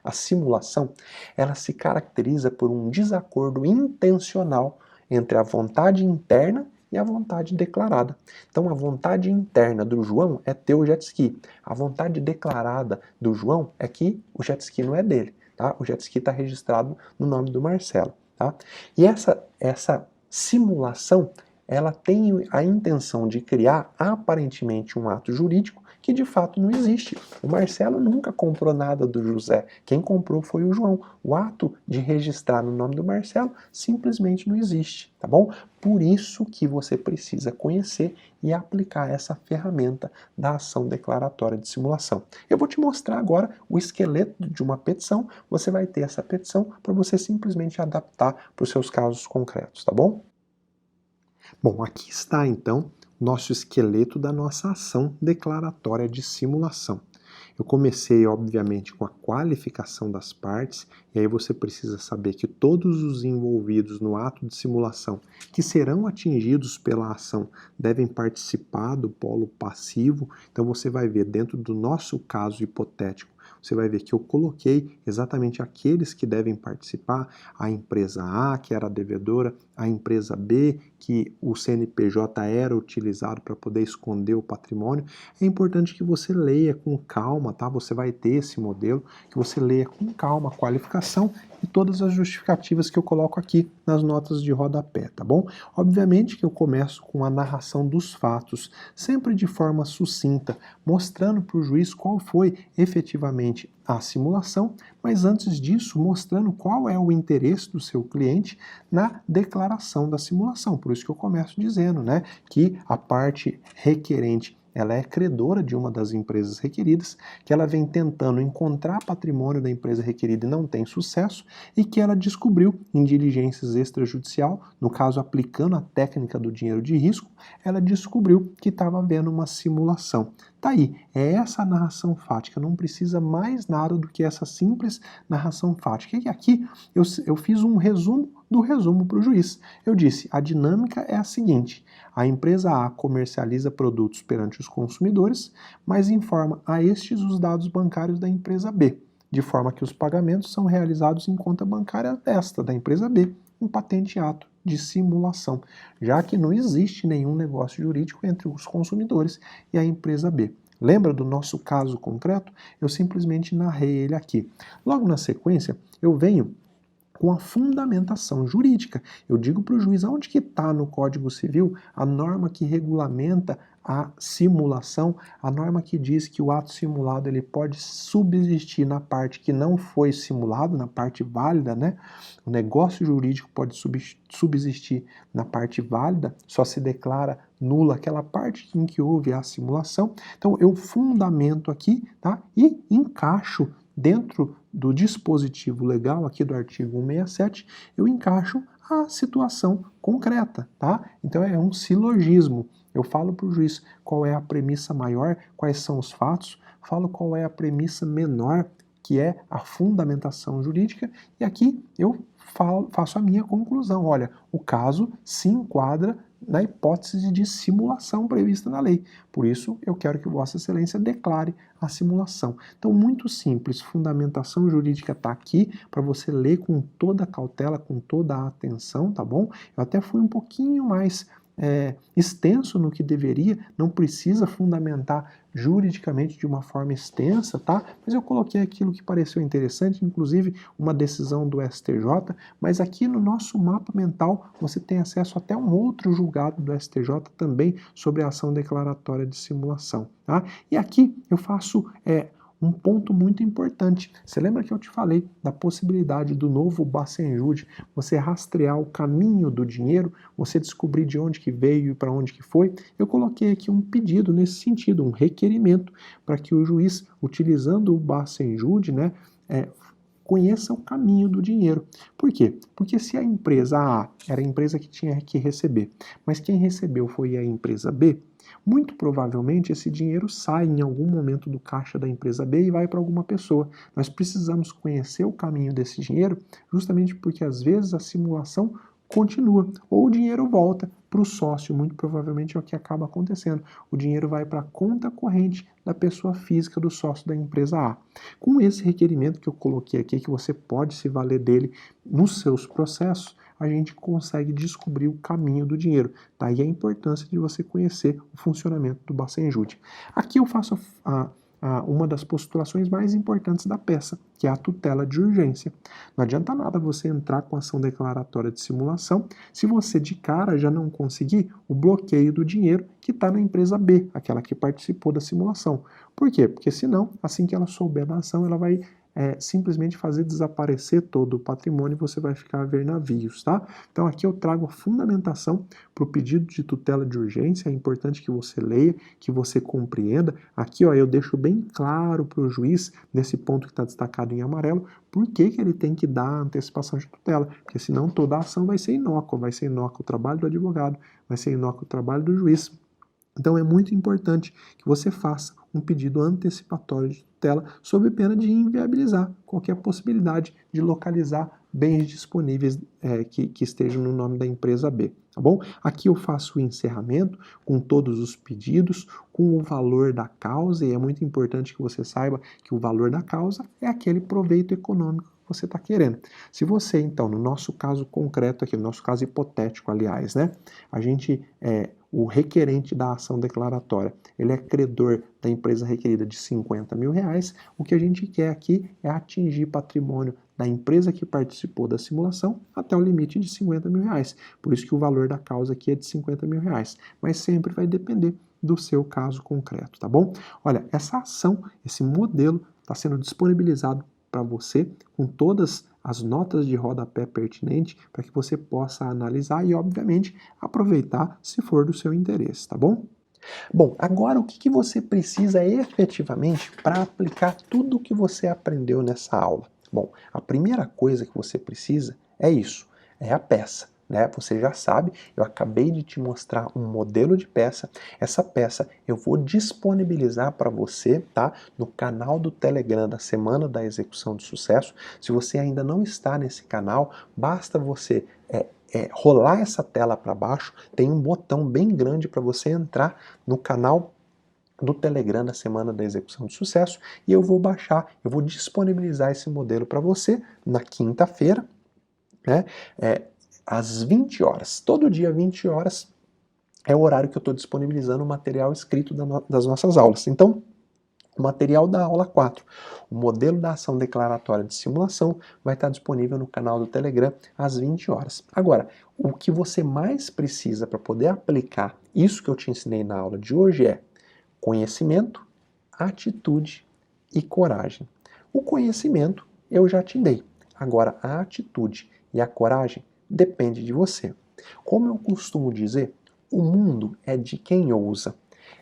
a simulação, ela se caracteriza por um desacordo intencional entre a vontade interna e a vontade declarada. Então, a vontade interna do João é ter o jet ski. A vontade declarada do João é que o jet ski não é dele. Tá? O jet ski está registrado no nome do Marcelo. Tá? E essa simulação, ela tem a intenção de criar aparentemente um ato jurídico que de fato não existe. O Marcelo nunca comprou nada do José. Quem comprou foi o João. O ato de registrar no nome do Marcelo simplesmente não existe, tá bom? Por isso que você precisa conhecer e aplicar essa ferramenta da ação declaratória de simulação. Eu vou te mostrar agora o esqueleto de uma petição. Você vai ter essa petição para você simplesmente adaptar para os seus casos concretos, tá bom? Bom, aqui está então nosso esqueleto da nossa ação declaratória de simulação. Eu comecei, obviamente, com a qualificação das partes, e aí você precisa saber que todos os envolvidos no ato de simulação que serão atingidos pela ação devem participar do polo passivo. Então você vai ver, dentro do nosso caso hipotético, você vai ver que eu coloquei exatamente aqueles que devem participar: a empresa A, que era a devedora, a empresa B, que o CNPJ era utilizado para poder esconder o patrimônio. É importante que você leia com calma, tá? Você vai ter esse modelo, que você leia com calma a qualificação e todas as justificativas que eu coloco aqui nas notas de rodapé, tá bom? Obviamente que eu começo com a narração dos fatos, sempre de forma sucinta, mostrando para o juiz qual foi efetivamente a simulação, mas antes disso mostrando qual é o interesse do seu cliente na declaração da simulação. Por isso que eu começo dizendo, né, que a parte requerente, ela é credora de uma das empresas requeridas, que ela vem tentando encontrar patrimônio da empresa requerida e não tem sucesso, e que ela descobriu em diligências extrajudicial, no caso aplicando a técnica do dinheiro de risco, ela descobriu que estava havendo uma simulação. Tá aí, é essa a narração fática, não precisa mais nada do que essa simples narração fática. E aqui eu fiz um resumo do resumo para o juiz. Eu disse, a dinâmica é a seguinte: a empresa A comercializa produtos perante os consumidores, mas informa a estes os dados bancários da empresa B, de forma que os pagamentos são realizados em conta bancária desta, da empresa B, em patente ato de simulação, já que não existe nenhum negócio jurídico entre os consumidores e a empresa B. Lembra do nosso caso concreto? Eu simplesmente narrei ele aqui. Logo na sequência, eu venho com a fundamentação jurídica. Eu digo para o juiz onde que está no Código Civil a norma que regulamenta a simulação, a norma que diz que o ato simulado ele pode subsistir na parte que não foi simulado, na parte válida, né? O negócio jurídico pode subsistir na parte válida, só se declara nula aquela parte em que houve a simulação. Então eu fundamento aqui, tá? E encaixo dentro do dispositivo legal aqui do artigo 167, eu encaixo a situação concreta, tá? Então é um silogismo. Eu falo para o juiz qual é a premissa maior, quais são os fatos, falo qual é a premissa menor, que é a fundamentação jurídica, e aqui eu faço a minha conclusão. Olha, o caso se enquadra na hipótese de simulação prevista na lei. Por isso, eu quero que Vossa Excelência declare a simulação. Então, muito simples, fundamentação jurídica está aqui para você ler com toda a cautela, com toda a atenção, tá bom? Eu até fui um pouquinho mais extenso no que deveria, não precisa fundamentar juridicamente de uma forma extensa, tá? Mas eu coloquei aquilo que pareceu interessante, inclusive uma decisão do STJ, mas aqui no nosso mapa mental você tem acesso até um outro julgado do STJ também sobre a ação declaratória de simulação, tá? E aqui eu faço um ponto muito importante. Você lembra que eu te falei da possibilidade do novo Bacenjude, você rastrear o caminho do dinheiro, você descobrir de onde que veio e para onde que foi? Eu coloquei aqui um pedido nesse sentido, um requerimento, para que o juiz, utilizando o Bacenjude, né, conheça o caminho do dinheiro. Por quê? Porque se a empresa A era a empresa que tinha que receber, mas quem recebeu foi a empresa B, muito provavelmente esse dinheiro sai em algum momento do caixa da empresa B e vai para alguma pessoa. Nós precisamos conhecer o caminho desse dinheiro, justamente porque às vezes a simulação continua, ou o dinheiro volta para o sócio, muito provavelmente é o que acaba acontecendo. O dinheiro vai para a conta corrente da pessoa física do sócio da empresa A. Com esse requerimento que eu coloquei aqui, que você pode se valer dele nos seus processos, a gente consegue descobrir o caminho do dinheiro. Daí a importância de você conhecer o funcionamento do Bacenjude. Aqui eu faço uma das postulações mais importantes da peça, que é a tutela de urgência. Não adianta nada você entrar com ação declaratória de simulação se você de cara já não conseguir o bloqueio do dinheiro que está na empresa B, aquela que participou da simulação. Por quê? Porque senão, assim que ela souber da ação, ela vai simplesmente fazer desaparecer todo o patrimônio e você vai ficar a ver navios, tá? Então aqui eu trago a fundamentação para o pedido de tutela de urgência, é importante que você leia, que você compreenda. Aqui ó, eu deixo bem claro para o juiz, nesse ponto que está destacado em amarelo, por que ele tem que dar a antecipação de tutela, porque senão toda a ação vai ser inócua o trabalho do advogado, vai ser inócuo o trabalho do juiz. Então é muito importante que você faça um pedido antecipatório de tutela sob pena de inviabilizar qualquer possibilidade de localizar bens disponíveis que estejam no nome da empresa B, tá bom? Aqui eu faço o encerramento com todos os pedidos, com o valor da causa, e é muito importante que você saiba que o valor da causa é aquele proveito econômico que você está querendo. Se você, então, no nosso caso concreto aqui, no nosso caso hipotético, aliás, né, a gente o requerente da ação declaratória, ele é credor da empresa requerida de R$50 mil, o que a gente quer aqui é atingir patrimônio da empresa que participou da simulação até o limite de R$50 mil. Por isso que o valor da causa aqui é de R$50 mil, mas sempre vai depender do seu caso concreto, tá bom? Olha, essa ação, esse modelo está sendo disponibilizado para você com todas as notas de rodapé pertinentes para que você possa analisar e, obviamente, aproveitar se for do seu interesse, tá bom? Bom, agora o que você precisa efetivamente para aplicar tudo o que você aprendeu nessa aula? Bom, a primeira coisa que você precisa é isso, é a peça. Né? Você já sabe, eu acabei de te mostrar um modelo de peça. Essa peça eu vou disponibilizar para você, tá? No canal do Telegram da Semana da Execução de Sucesso. Se você ainda não está nesse canal, basta você rolar essa tela para baixo, tem um botão bem grande para você entrar no canal do Telegram da Semana da Execução de Sucesso e eu vou disponibilizar esse modelo para você na quinta-feira, né? Às 20 horas. Todo dia, 20 horas, é o horário que eu estou disponibilizando o material escrito das nossas aulas. Então, o material da aula 4, o modelo da ação declaratória de simulação, vai estar disponível no canal do Telegram às 20 horas. Agora, o que você mais precisa para poder aplicar isso que eu te ensinei na aula de hoje é conhecimento, atitude e coragem. O conhecimento eu já te dei. Agora, a atitude e a coragem depende de você. Como eu costumo dizer, o mundo é de quem ousa.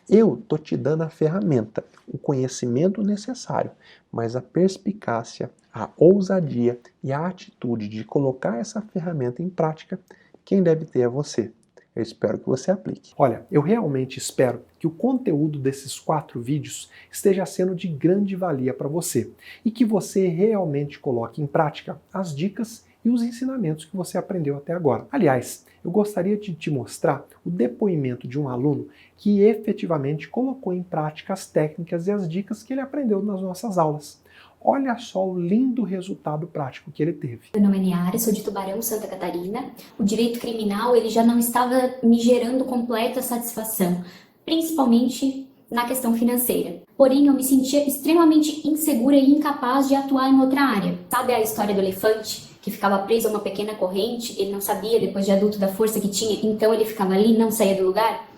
Eu estou te dando a ferramenta, o conhecimento necessário, mas a perspicácia, a ousadia e a atitude de colocar essa ferramenta em prática, quem deve ter é você. Eu espero que você aplique. Olha, eu realmente espero que o conteúdo desses 4 vídeos esteja sendo de grande valia para você e que você realmente coloque em prática as dicas e os ensinamentos que você aprendeu até agora. Aliás, eu gostaria de te mostrar o depoimento de um aluno que efetivamente colocou em prática as técnicas e as dicas que ele aprendeu nas nossas aulas. Olha só o lindo resultado prático que ele teve. Meu nome é Niara, sou de Tubarão, Santa Catarina. O direito criminal ele já não estava me gerando completa satisfação, principalmente na questão financeira. Porém, eu me sentia extremamente insegura e incapaz de atuar em outra área. Sabe a história do elefante? Que ficava preso a uma pequena corrente, ele não sabia, depois de adulto, da força que tinha, então ele ficava ali e não saía do lugar?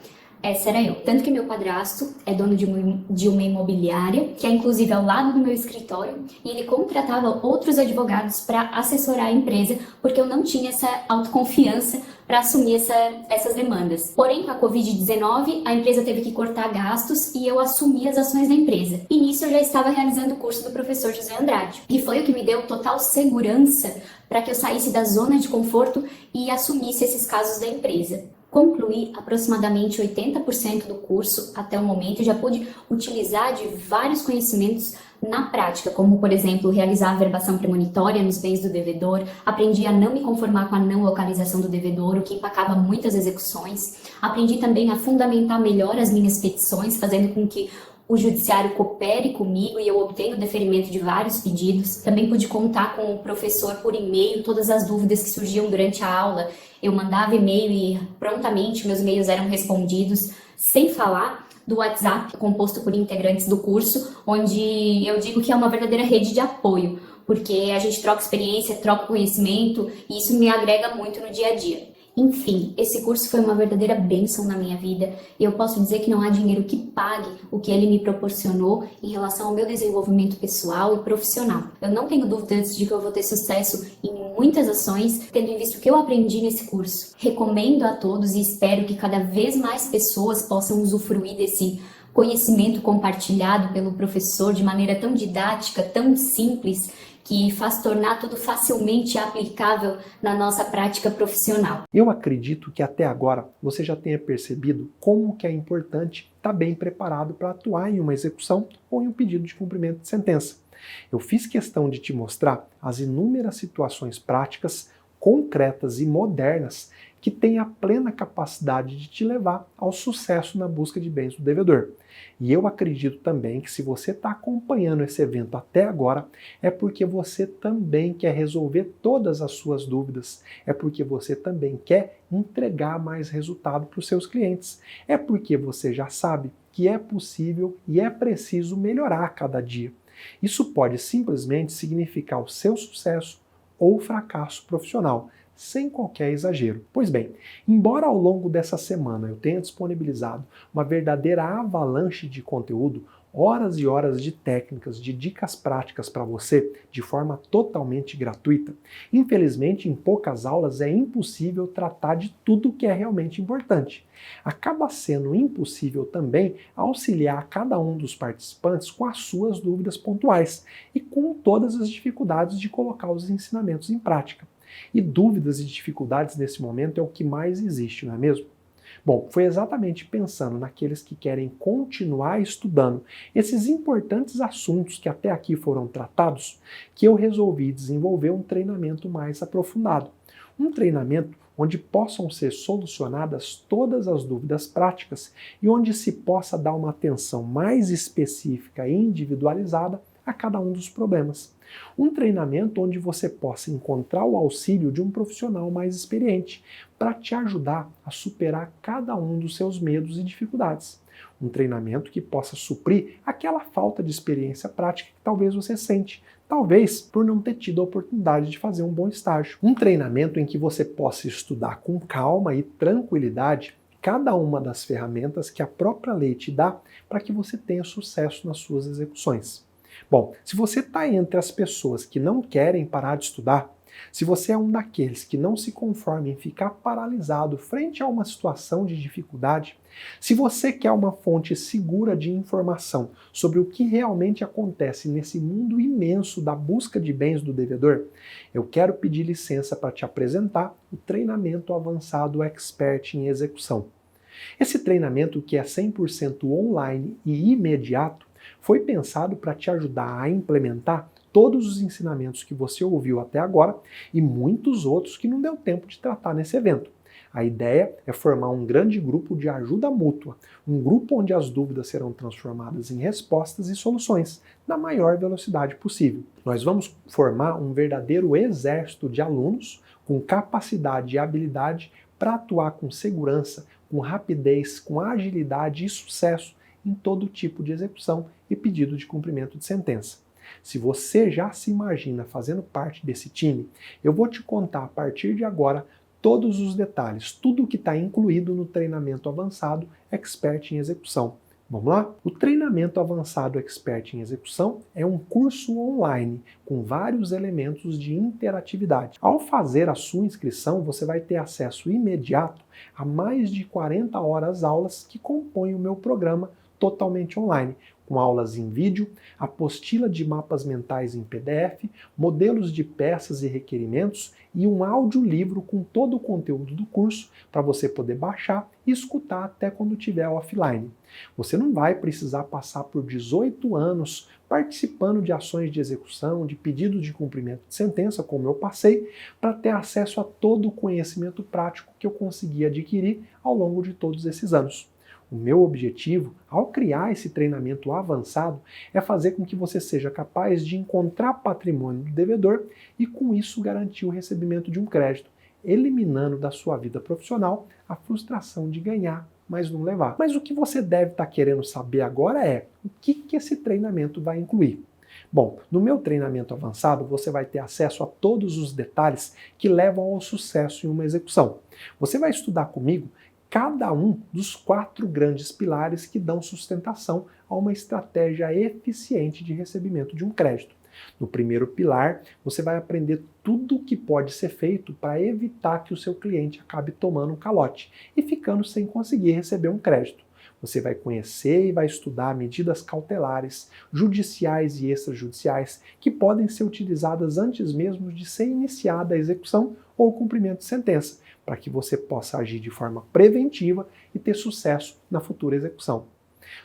Essa era eu. Tanto que meu padrasto é dono de uma imobiliária, que é inclusive ao lado do meu escritório, e ele contratava outros advogados para assessorar a empresa, porque eu não tinha essa autoconfiança para assumir essas demandas. Porém, com a Covid-19, a empresa teve que cortar gastos e eu assumi as ações da empresa. E nisso eu já estava realizando o curso do professor José Andrade. E foi o que me deu total segurança para que eu saísse da zona de conforto e assumisse esses casos da empresa. Concluí aproximadamente 80% do curso até o momento e já pude utilizar de vários conhecimentos na prática, como, por exemplo, realizar a verbação premonitória nos bens do devedor, aprendi a não me conformar com a não localização do devedor, o que empacava muitas execuções, aprendi também a fundamentar melhor as minhas petições, fazendo com que o judiciário coopere comigo e eu obtenho o deferimento de vários pedidos. Também pude contar com o professor por e-mail todas as dúvidas que surgiam durante a aula. Eu mandava e-mail e prontamente meus e-mails eram respondidos, sem falar do WhatsApp, composto por integrantes do curso, onde eu digo que é uma verdadeira rede de apoio, porque a gente troca experiência, troca conhecimento e isso me agrega muito no dia a dia. Enfim, esse curso foi uma verdadeira bênção na minha vida e eu posso dizer que não há dinheiro que pague o que ele me proporcionou em relação ao meu desenvolvimento pessoal e profissional. Eu não tenho dúvidas de que eu vou ter sucesso em muitas ações, tendo em vista o que eu aprendi nesse curso. Recomendo a todos e espero que cada vez mais pessoas possam usufruir desse conhecimento compartilhado pelo professor de maneira tão didática, tão simples, que faz tornar tudo facilmente aplicável na nossa prática profissional. Eu acredito que até agora você já tenha percebido como que é importante estar bem preparado para atuar em uma execução ou em um pedido de cumprimento de sentença. Eu fiz questão de te mostrar as inúmeras situações práticas, concretas e modernas que têm a plena capacidade de te levar ao sucesso na busca de bens do devedor. E eu acredito também que se você está acompanhando esse evento até agora, é porque você também quer resolver todas as suas dúvidas, é porque você também quer entregar mais resultado para os seus clientes, é porque você já sabe que é possível e é preciso melhorar a cada dia. Isso pode simplesmente significar o seu sucesso ou fracasso profissional, sem qualquer exagero. Pois bem, embora ao longo dessa semana eu tenha disponibilizado uma verdadeira avalanche de conteúdo, horas e horas de técnicas, de dicas práticas para você, de forma totalmente gratuita, infelizmente em poucas aulas é impossível tratar de tudo que é realmente importante. Acaba sendo impossível também auxiliar cada um dos participantes com as suas dúvidas pontuais e com todas as dificuldades de colocar os ensinamentos em prática. E dúvidas e dificuldades nesse momento é o que mais existe, não é mesmo? Bom, foi exatamente pensando naqueles que querem continuar estudando esses importantes assuntos que até aqui foram tratados que eu resolvi desenvolver um treinamento mais aprofundado. Um treinamento onde possam ser solucionadas todas as dúvidas práticas e onde se possa dar uma atenção mais específica e individualizada a cada um dos problemas. Um treinamento onde você possa encontrar o auxílio de um profissional mais experiente para te ajudar a superar cada um dos seus medos e dificuldades. Um treinamento que possa suprir aquela falta de experiência prática que talvez você sente, talvez por não ter tido a oportunidade de fazer um bom estágio. Um treinamento em que você possa estudar com calma e tranquilidade cada uma das ferramentas que a própria lei te dá para que você tenha sucesso nas suas execuções. Bom, se você está entre as pessoas que não querem parar de estudar, se você é um daqueles que não se conforma em ficar paralisado frente a uma situação de dificuldade, se você quer uma fonte segura de informação sobre o que realmente acontece nesse mundo imenso da busca de bens do devedor, eu quero pedir licença para te apresentar o treinamento avançado Expert em Execução. Esse treinamento, que é 100% online e imediato, foi pensado para te ajudar a implementar todos os ensinamentos que você ouviu até agora e muitos outros que não deu tempo de tratar nesse evento. A ideia é formar um grande grupo de ajuda mútua, um grupo onde as dúvidas serão transformadas em respostas e soluções, na maior velocidade possível. Nós vamos formar um verdadeiro exército de alunos com capacidade e habilidade para atuar com segurança, com rapidez, com agilidade e sucesso em todo tipo de execução e pedido de cumprimento de sentença. Se você já se imagina fazendo parte desse time, eu vou te contar a partir de agora todos os detalhes, tudo o que está incluído no treinamento avançado Expert em Execução. Vamos lá? O treinamento avançado Expert em Execução é um curso online com vários elementos de interatividade. Ao fazer a sua inscrição, você vai ter acesso imediato a mais de 40 horas aulas que compõem o meu programa totalmente online, com aulas em vídeo, apostila de mapas mentais em PDF, modelos de peças e requerimentos e um audiolivro com todo o conteúdo do curso para você poder baixar e escutar até quando estiver offline. Você não vai precisar passar por 18 anos participando de ações de execução, de pedidos de cumprimento de sentença, como eu passei, para ter acesso a todo o conhecimento prático que eu consegui adquirir ao longo de todos esses anos. O meu objetivo, ao criar esse treinamento avançado, é fazer com que você seja capaz de encontrar patrimônio do devedor e, com isso, garantir o recebimento de um crédito, eliminando da sua vida profissional a frustração de ganhar, mas não levar. Mas o que você deve estar querendo saber agora é o que esse treinamento vai incluir. Bom, no meu treinamento avançado, você vai ter acesso a todos os detalhes que levam ao sucesso em uma execução. Você vai estudar comigo cada um dos 4 grandes pilares que dão sustentação a uma estratégia eficiente de recebimento de um crédito. No primeiro pilar, você vai aprender tudo o que pode ser feito para evitar que o seu cliente acabe tomando um calote e ficando sem conseguir receber um crédito. Você vai conhecer e vai estudar medidas cautelares, judiciais e extrajudiciais que podem ser utilizadas antes mesmo de ser iniciada a execução ou o cumprimento de sentença, para que você possa agir de forma preventiva e ter sucesso na futura execução.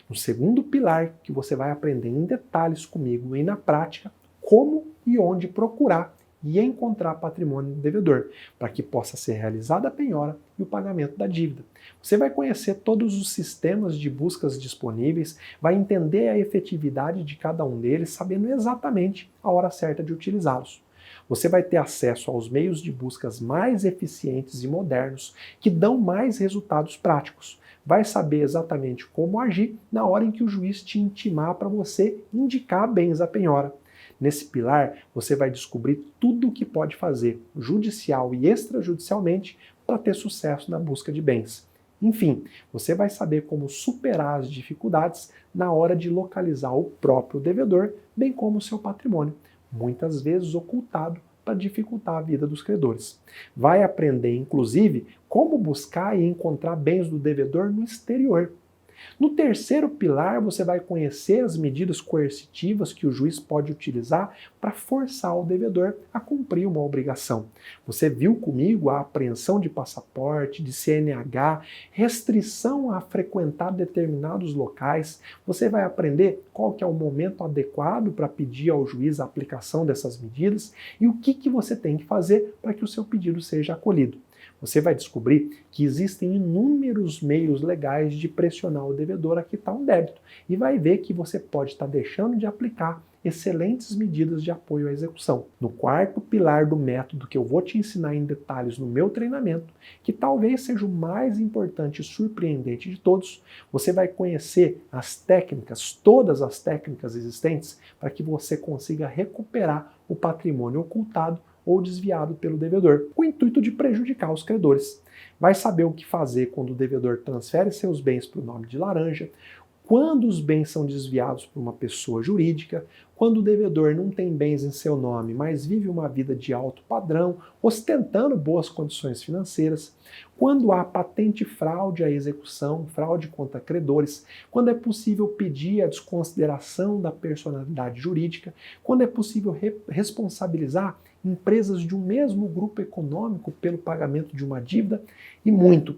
No segundo pilar, que você vai aprender em detalhes comigo e na prática, como e onde procurar e encontrar patrimônio do devedor, para que possa ser realizada a penhora e o pagamento da dívida. Você vai conhecer todos os sistemas de buscas disponíveis, vai entender a efetividade de cada um deles, sabendo exatamente a hora certa de utilizá-los. Você vai ter acesso aos meios de buscas mais eficientes e modernos, que dão mais resultados práticos. Vai saber exatamente como agir na hora em que o juiz te intimar para você indicar bens à penhora. Nesse pilar, você vai descobrir tudo o que pode fazer, judicial e extrajudicialmente, para ter sucesso na busca de bens. Enfim, você vai saber como superar as dificuldades na hora de localizar o próprio devedor, bem como o seu patrimônio, muitas vezes ocultado para dificultar a vida dos credores. Vai aprender, inclusive, como buscar e encontrar bens do devedor no exterior. No terceiro pilar, você vai conhecer as medidas coercitivas que o juiz pode utilizar para forçar o devedor a cumprir uma obrigação. Você viu comigo a apreensão de passaporte, de CNH, restrição a frequentar determinados locais. Você vai aprender qual que é o momento adequado para pedir ao juiz a aplicação dessas medidas e o que você tem que fazer para que o seu pedido seja acolhido. Você vai descobrir que existem inúmeros meios legais de pressionar o devedor a quitar um débito e vai ver que você pode estar deixando de aplicar excelentes medidas de apoio à execução. No quarto pilar do método que eu vou te ensinar em detalhes no meu treinamento, que talvez seja o mais importante e surpreendente de todos, você vai conhecer as técnicas, todas as técnicas existentes, para que você consiga recuperar o patrimônio ocultado ou desviado pelo devedor, com o intuito de prejudicar os credores. Vai saber o que fazer quando o devedor transfere seus bens para o nome de laranja, quando os bens são desviados por uma pessoa jurídica, quando o devedor não tem bens em seu nome, mas vive uma vida de alto padrão, ostentando boas condições financeiras, quando há patente fraude à execução, fraude contra credores, quando é possível pedir a desconsideração da personalidade jurídica, quando é possível responsabilizar empresas de um mesmo grupo econômico pelo pagamento de uma dívida e muito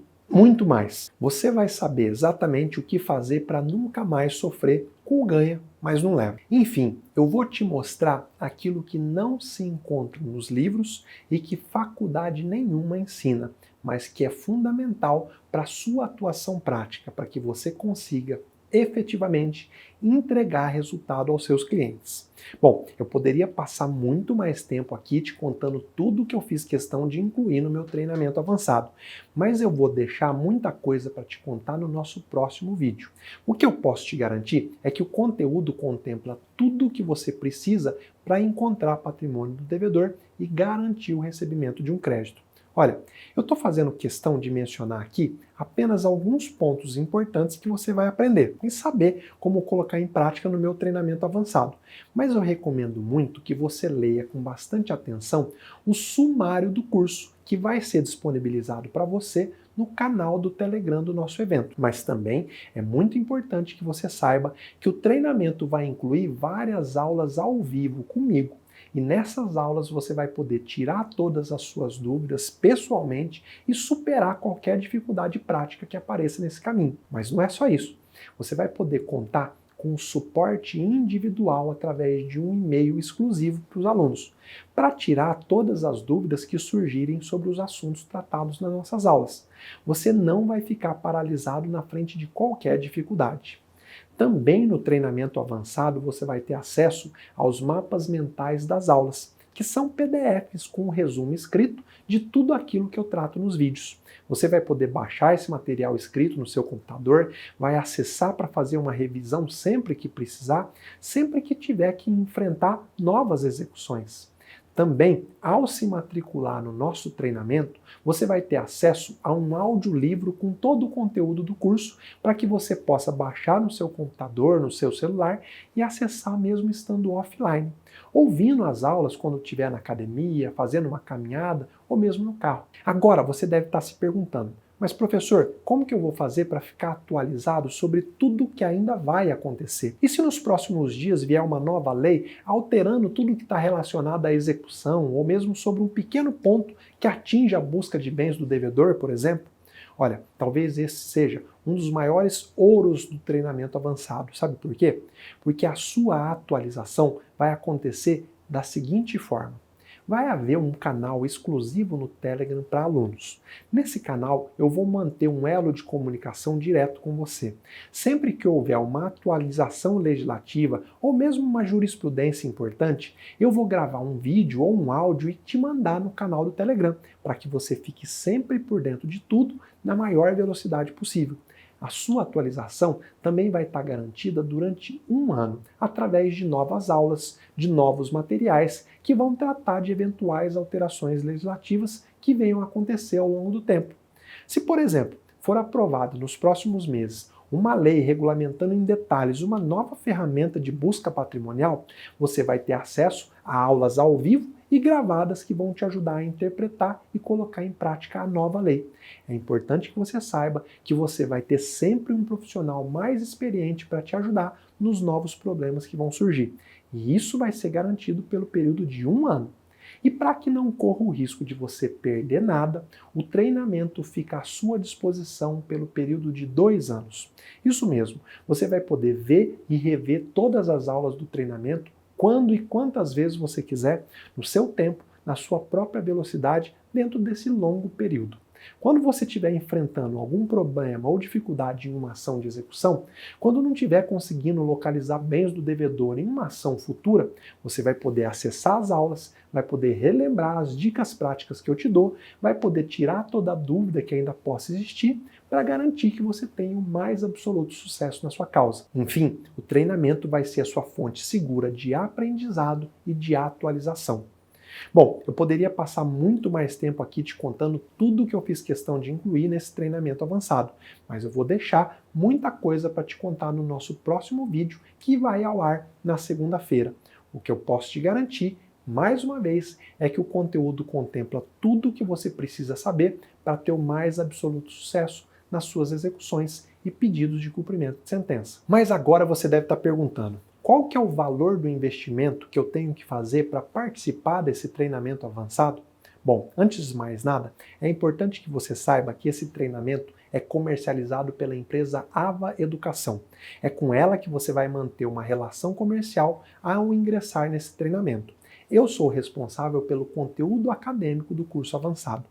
mais. Você vai saber exatamente o que fazer para nunca mais sofrer com ganha, mas não leva. Enfim, eu vou te mostrar aquilo que não se encontra nos livros e que faculdade nenhuma ensina, mas que é fundamental para a sua atuação prática, para que você consiga efetivamente entregar resultado aos seus clientes. Bom, eu poderia passar muito mais tempo aqui te contando tudo que eu fiz questão de incluir no meu treinamento avançado, mas eu vou deixar muita coisa para te contar no nosso próximo vídeo. O que eu posso te garantir é que o conteúdo contempla tudo o que você precisa para encontrar patrimônio do devedor e garantir o recebimento de um crédito. Olha, eu estou fazendo questão de mencionar aqui apenas alguns pontos importantes que você vai aprender e saber como colocar em prática no meu treinamento avançado. Mas eu recomendo muito que você leia com bastante atenção o sumário do curso, que vai ser disponibilizado para você no canal do Telegram do nosso evento. Mas também é muito importante que você saiba que o treinamento vai incluir várias aulas ao vivo comigo. E nessas aulas você vai poder tirar todas as suas dúvidas pessoalmente e superar qualquer dificuldade prática que apareça nesse caminho. Mas não é só isso. Você vai poder contar com suporte individual através de um e-mail exclusivo para os alunos, para tirar todas as dúvidas que surgirem sobre os assuntos tratados nas nossas aulas. Você não vai ficar paralisado na frente de qualquer dificuldade. Também no treinamento avançado você vai ter acesso aos mapas mentais das aulas, que são PDFs com um resumo escrito de tudo aquilo que eu trato nos vídeos. Você vai poder baixar esse material escrito no seu computador, vai acessar para fazer uma revisão sempre que precisar, sempre que tiver que enfrentar novas execuções. Também, ao se matricular no nosso treinamento, você vai ter acesso a um audiolivro com todo o conteúdo do curso para que você possa baixar no seu computador, no seu celular e acessar mesmo estando offline, ouvindo as aulas quando estiver na academia, fazendo uma caminhada ou mesmo no carro. Agora, você deve estar se perguntando: mas professor, como que eu vou fazer para ficar atualizado sobre tudo que ainda vai acontecer? E se nos próximos dias vier uma nova lei alterando tudo que está relacionado à execução, ou mesmo sobre um pequeno ponto que atinja a busca de bens do devedor, por exemplo? Olha, talvez esse seja um dos maiores ouros do treinamento avançado. Sabe por quê? Porque a sua atualização vai acontecer da seguinte forma: vai haver um canal exclusivo no Telegram para alunos. Nesse canal, eu vou manter um elo de comunicação direto com você. Sempre que houver uma atualização legislativa ou mesmo uma jurisprudência importante, eu vou gravar um vídeo ou um áudio e te mandar no canal do Telegram, para que você fique sempre por dentro de tudo na maior velocidade possível. A sua atualização também vai estar garantida durante um ano, através de novas aulas, de novos materiais que vão tratar de eventuais alterações legislativas que venham a acontecer ao longo do tempo. Se, por exemplo, for aprovada nos próximos meses uma lei regulamentando em detalhes uma nova ferramenta de busca patrimonial, você vai ter acesso a aulas ao vivo e gravadas que vão te ajudar a interpretar e colocar em prática a nova lei. É importante que você saiba que você vai ter sempre um profissional mais experiente para te ajudar nos novos problemas que vão surgir. E isso vai ser garantido pelo período de um ano. E para que não corra o risco de você perder nada, o treinamento fica à sua disposição pelo período de 2 anos. Isso mesmo, você vai poder ver e rever todas as aulas do treinamento quando e quantas vezes você quiser, no seu tempo, na sua própria velocidade, dentro desse longo período. Quando você estiver enfrentando algum problema ou dificuldade em uma ação de execução, quando não estiver conseguindo localizar bens do devedor em uma ação futura, você vai poder acessar as aulas, vai poder relembrar as dicas práticas que eu te dou, vai poder tirar toda a dúvida que ainda possa existir para garantir que você tenha o mais absoluto sucesso na sua causa. Enfim, o treinamento vai ser a sua fonte segura de aprendizado e de atualização. Bom, eu poderia passar muito mais tempo aqui te contando tudo que eu fiz questão de incluir nesse treinamento avançado, mas eu vou deixar muita coisa para te contar no nosso próximo vídeo, que vai ao ar na segunda-feira. O que eu posso te garantir, mais uma vez, é que o conteúdo contempla tudo o que você precisa saber para ter o mais absoluto sucesso nas suas execuções e pedidos de cumprimento de sentença. Mas agora você deve estar perguntando: qual que é o valor do investimento que eu tenho que fazer para participar desse treinamento avançado? Bom, antes de mais nada, é importante que você saiba que esse treinamento é comercializado pela empresa Ava Educação. É com ela que você vai manter uma relação comercial ao ingressar nesse treinamento. Eu sou responsável pelo conteúdo acadêmico do curso avançado.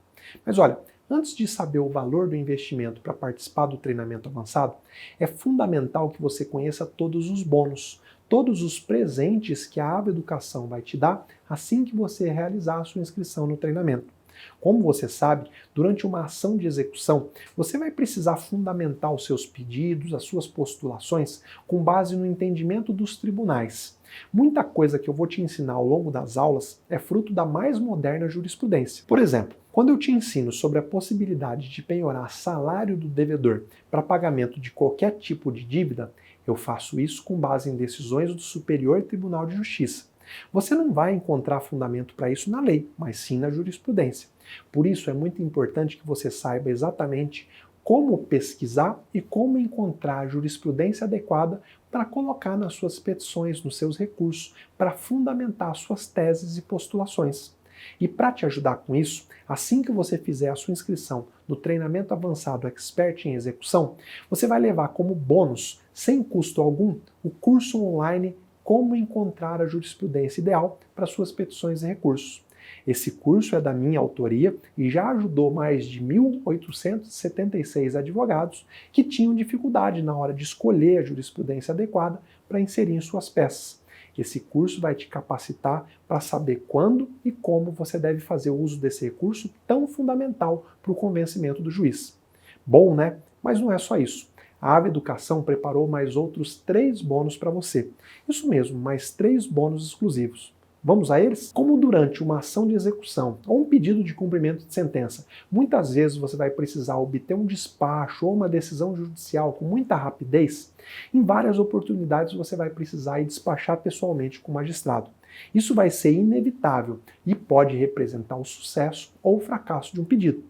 Mas olha, antes de saber o valor do investimento para participar do treinamento avançado, é fundamental que você conheça todos os bônus, todos os presentes que a Ava Educação vai te dar assim que você realizar a sua inscrição no treinamento. Como você sabe, durante uma ação de execução, você vai precisar fundamentar os seus pedidos, as suas postulações, com base no entendimento dos tribunais. Muita coisa que eu vou te ensinar ao longo das aulas é fruto da mais moderna jurisprudência. Por exemplo, quando eu te ensino sobre a possibilidade de penhorar salário do devedor para pagamento de qualquer tipo de dívida, eu faço isso com base em decisões do Superior Tribunal de Justiça. Você não vai encontrar fundamento para isso na lei, mas sim na jurisprudência. Por isso é muito importante que você saiba exatamente como pesquisar e como encontrar a jurisprudência adequada para colocar nas suas petições, nos seus recursos, para fundamentar suas teses e postulações. E para te ajudar com isso, assim que você fizer a sua inscrição no treinamento avançado Expert em Execução, você vai levar como bônus, sem custo algum, o curso online Como Encontrar a Jurisprudência Ideal para suas petições e recursos. Esse curso é da minha autoria e já ajudou mais de 1.876 advogados que tinham dificuldade na hora de escolher a jurisprudência adequada para inserir em suas peças. Esse curso vai te capacitar para saber quando e como você deve fazer o uso desse recurso tão fundamental para o convencimento do juiz. Bom, né? Mas não é só isso. A Ava Educação preparou mais outros 3 bônus para você. Isso mesmo, mais 3 bônus exclusivos. Vamos a eles? Como durante uma ação de execução ou um pedido de cumprimento de sentença, muitas vezes você vai precisar obter um despacho ou uma decisão judicial com muita rapidez, em várias oportunidades você vai precisar ir despachar pessoalmente com o magistrado. Isso vai ser inevitável e pode representar o sucesso ou o fracasso de um pedido.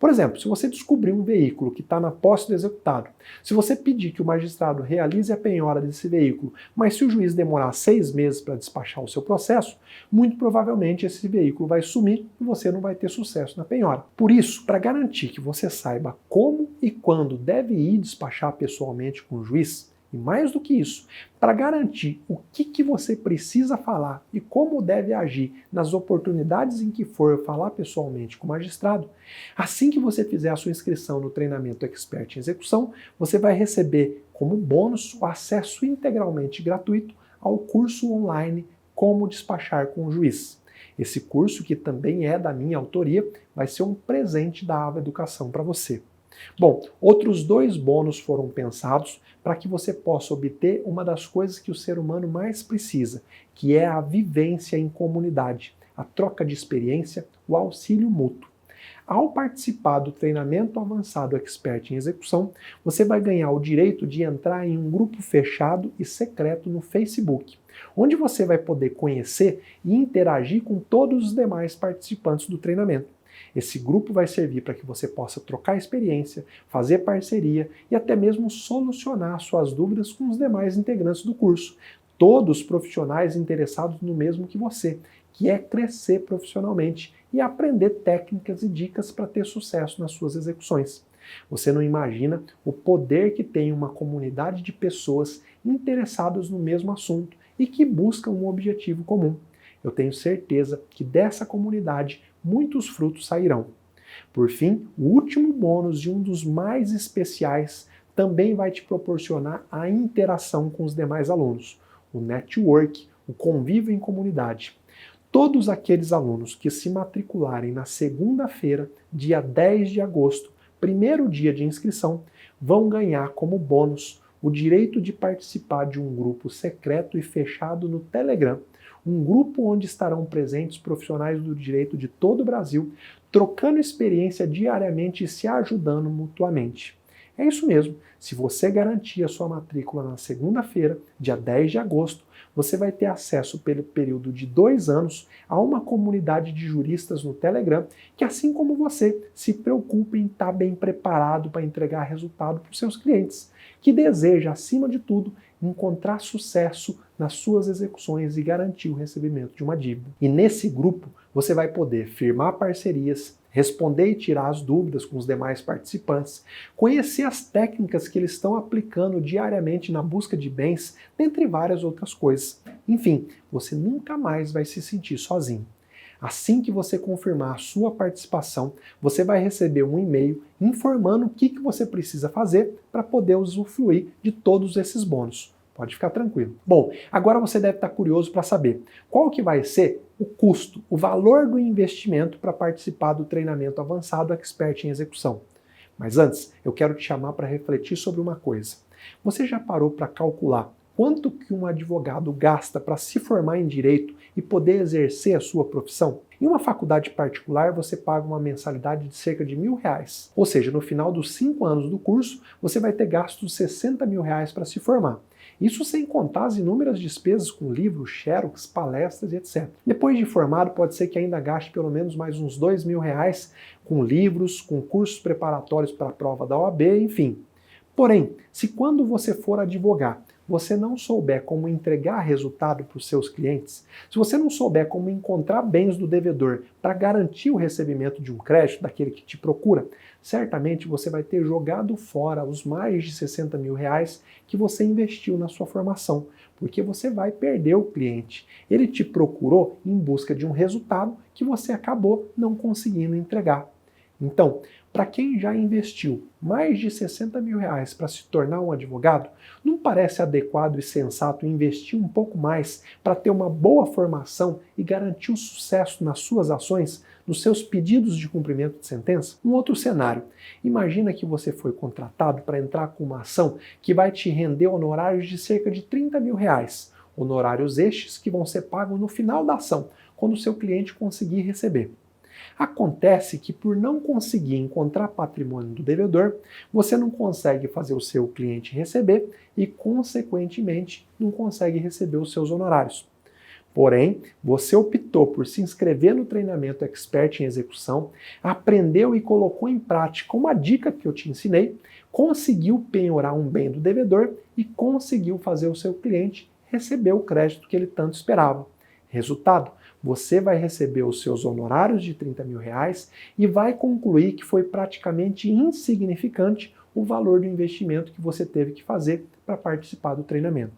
Por exemplo, se você descobrir um veículo que está na posse do executado, se você pedir que o magistrado realize a penhora desse veículo, mas se o juiz demorar 6 meses para despachar o seu processo, muito provavelmente esse veículo vai sumir e você não vai ter sucesso na penhora. Por isso, para garantir que você saiba como e quando deve ir despachar pessoalmente com o juiz, e mais do que isso, para garantir o que você precisa falar e como deve agir nas oportunidades em que for falar pessoalmente com o magistrado, assim que você fizer a sua inscrição no treinamento Expert em Execução, você vai receber como bônus o acesso integralmente gratuito ao curso online Como Despachar com o Juiz. Esse curso, que também é da minha autoria, vai ser um presente da Ava Educação para você. Bom, outros 2 bônus foram pensados para que você possa obter uma das coisas que o ser humano mais precisa, que é a vivência em comunidade, a troca de experiência, o auxílio mútuo. Ao participar do treinamento avançado Expert em Execução, você vai ganhar o direito de entrar em um grupo fechado e secreto no Facebook, onde você vai poder conhecer e interagir com todos os demais participantes do treinamento. Esse grupo vai servir para que você possa trocar experiência, fazer parceria e até mesmo solucionar suas dúvidas com os demais integrantes do curso, todos profissionais interessados no mesmo que você, que é crescer profissionalmente e aprender técnicas e dicas para ter sucesso nas suas execuções. Você não imagina o poder que tem uma comunidade de pessoas interessadas no mesmo assunto e que buscam um objetivo comum. Eu tenho certeza que dessa comunidade muitos frutos sairão. Por fim, o último bônus e um dos mais especiais também vai te proporcionar a interação com os demais alunos, o network, o convívio em comunidade. Todos aqueles alunos que se matricularem na segunda-feira, dia 10 de agosto, primeiro dia de inscrição, vão ganhar como bônus o direito de participar de um grupo secreto e fechado no Telegram, um grupo onde estarão presentes profissionais do direito de todo o Brasil, trocando experiência diariamente e se ajudando mutuamente. É isso mesmo. Se você garantir a sua matrícula na segunda-feira, dia 10 de agosto, você vai ter acesso pelo período de 2 anos a uma comunidade de juristas no Telegram que, assim como você, se preocupa em estar bem preparado para entregar resultado para os seus clientes, que deseja, acima de tudo, encontrar sucesso nas suas execuções e garantir o recebimento de uma dívida. E nesse grupo você vai poder firmar parcerias, responder e tirar as dúvidas com os demais participantes, conhecer as técnicas que eles estão aplicando diariamente na busca de bens, dentre várias outras coisas. Enfim, você nunca mais vai se sentir sozinho. Assim que você confirmar a sua participação, você vai receber um e-mail informando o que você precisa fazer para poder usufruir de todos esses bônus. Pode ficar tranquilo. Bom, agora você deve estar curioso para saber qual que vai ser o custo, o valor do investimento para participar do treinamento avançado Expert em Execução. Mas antes, eu quero te chamar para refletir sobre uma coisa. Você já parou para calcular quanto que um advogado gasta para se formar em direito e poder exercer a sua profissão? Em uma faculdade particular, você paga uma mensalidade de cerca de R$1.000. Ou seja, no final dos 5 anos do curso, você vai ter gastos de R$60 mil para se formar. Isso sem contar as inúmeras despesas com livros, xerox, palestras e etc. Depois de formado, pode ser que ainda gaste pelo menos mais uns R$2.000 com livros, com cursos preparatórios para a prova da OAB, enfim. Porém, se quando você for advogar, você não souber como entregar resultado para os seus clientes, se você não souber como encontrar bens do devedor para garantir o recebimento de um crédito daquele que te procura, certamente você vai ter jogado fora os mais de R$60 mil que você investiu na sua formação, porque você vai perder o cliente. Ele te procurou em busca de um resultado que você acabou não conseguindo entregar. Então, para quem já investiu mais de R$60 mil para se tornar um advogado, não parece adequado e sensato investir um pouco mais para ter uma boa formação e garantir o sucesso nas suas ações, nos seus pedidos de cumprimento de sentença? Um outro cenário. Imagina que você foi contratado para entrar com uma ação que vai te render honorários de cerca de R$30 mil. Honorários estes que vão ser pagos no final da ação, quando o seu cliente conseguir receber. Acontece que por não conseguir encontrar patrimônio do devedor, você não consegue fazer o seu cliente receber e, consequentemente, não consegue receber os seus honorários. Porém, você optou por se inscrever no treinamento Expert em Execução, aprendeu e colocou em prática uma dica que eu te ensinei, conseguiu penhorar um bem do devedor e conseguiu fazer o seu cliente receber o crédito que ele tanto esperava. Resultado? Você vai receber os seus honorários de R$30 mil e vai concluir que foi praticamente insignificante o valor do investimento que você teve que fazer para participar do treinamento.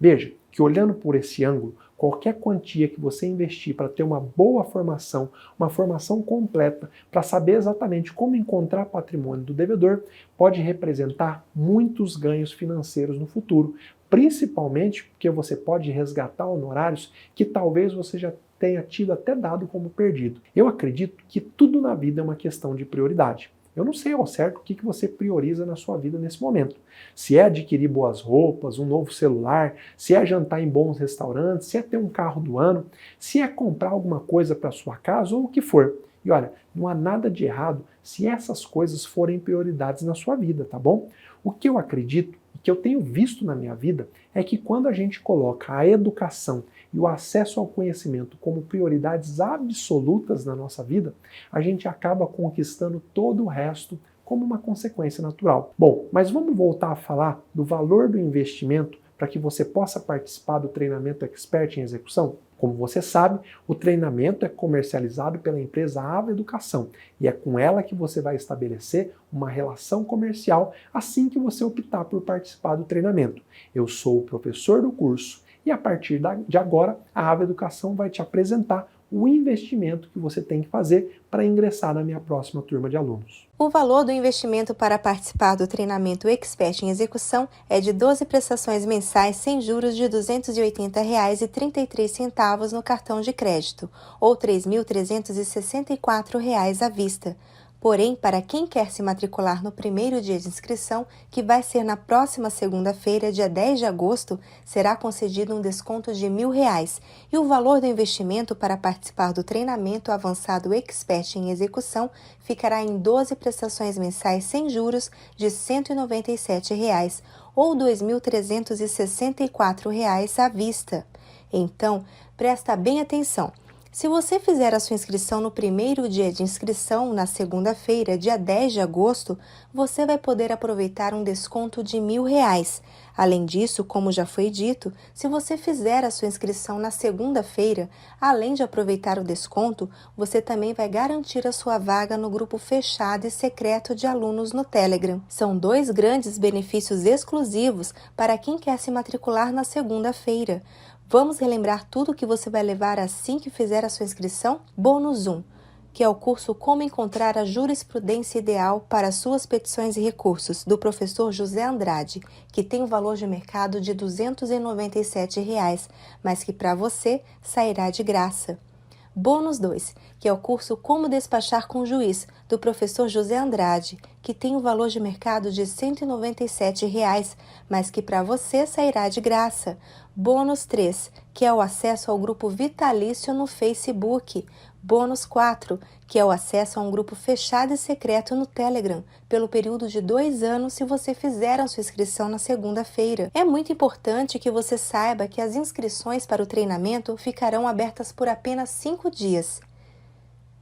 Veja que, olhando por esse ângulo, qualquer quantia que você investir para ter uma boa formação, uma formação completa, para saber exatamente como encontrar patrimônio do devedor, pode representar muitos ganhos financeiros no futuro, principalmente porque você pode resgatar honorários que talvez você já tenha tido até dado como perdido. Eu acredito que tudo na vida é uma questão de prioridade. Eu não sei ao certo o que você prioriza na sua vida nesse momento. Se é adquirir boas roupas, um novo celular, se é jantar em bons restaurantes, se é ter um carro do ano, se é comprar alguma coisa para sua casa ou o que for. E olha, não há nada de errado se essas coisas forem prioridades na sua vida, tá bom? O que eu acredito e que eu tenho visto na minha vida é que quando a gente coloca a educação e o acesso ao conhecimento como prioridades absolutas na nossa vida, a gente acaba conquistando todo o resto como uma consequência natural. Bom, mas vamos voltar a falar do valor do investimento para que você possa participar do treinamento Expert em Execução? Como você sabe, o treinamento é comercializado pela empresa Ava Educação e é com ela que você vai estabelecer uma relação comercial assim que você optar por participar do treinamento. Eu sou o professor do curso e a partir de agora a Ava Educação vai te apresentar o investimento que você tem que fazer para ingressar na minha próxima turma de alunos. O valor do investimento para participar do treinamento Expert em Execução é de 12 prestações mensais sem juros de R$ 280,33 no cartão de crédito ou R$ 3.364 à vista. Porém, para quem quer se matricular no primeiro dia de inscrição, que vai ser na próxima segunda-feira, dia 10 de agosto, será concedido um desconto de R$1.000 e o valor do investimento para participar do treinamento avançado Expert em Execução ficará em 12 prestações mensais sem juros de R$ 197 ou R$ 2.364 à vista. Então, presta bem atenção. Se você fizer a sua inscrição no primeiro dia de inscrição, na segunda-feira, dia 10 de agosto, você vai poder aproveitar um desconto de R$1.000. Além disso, como já foi dito, se você fizer a sua inscrição na segunda-feira, além de aproveitar o desconto, você também vai garantir a sua vaga no grupo fechado e secreto de alunos no Telegram. São 2 grandes benefícios exclusivos para quem quer se matricular na segunda-feira. Vamos relembrar tudo o que você vai levar assim que fizer a sua inscrição? Bônus 1, que é o curso Como Encontrar a Jurisprudência Ideal para Suas Petições e Recursos, do professor José Andrade, que tem um valor de mercado de R$ 297, mas que para você sairá de graça. Bônus 2, que é o curso Como Despachar com Juiz, do professor José Andrade, que tem um valor de mercado de R$ 197, mas que para você sairá de graça. Bônus 3, que é o acesso ao grupo vitalício no Facebook. Bônus 4, que é o acesso a um grupo fechado e secreto no Telegram, pelo período de 2 anos se você fizer a sua inscrição na segunda-feira. É muito importante que você saiba que as inscrições para o treinamento ficarão abertas por apenas 5 dias.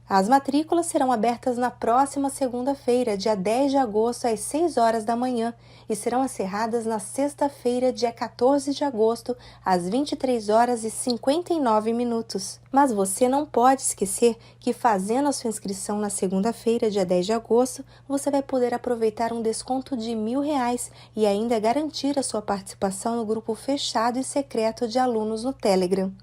As matrículas serão abertas na próxima segunda-feira, dia 10 de agosto, às 6 horas da manhã, e serão encerradas na sexta-feira, dia 14 de agosto, às 23 horas e 59 minutos. Mas você não pode esquecer que, fazendo a sua inscrição na segunda-feira, dia 10 de agosto, você vai poder aproveitar um desconto de R$1.000 e ainda garantir a sua participação no grupo fechado e secreto de alunos no Telegram.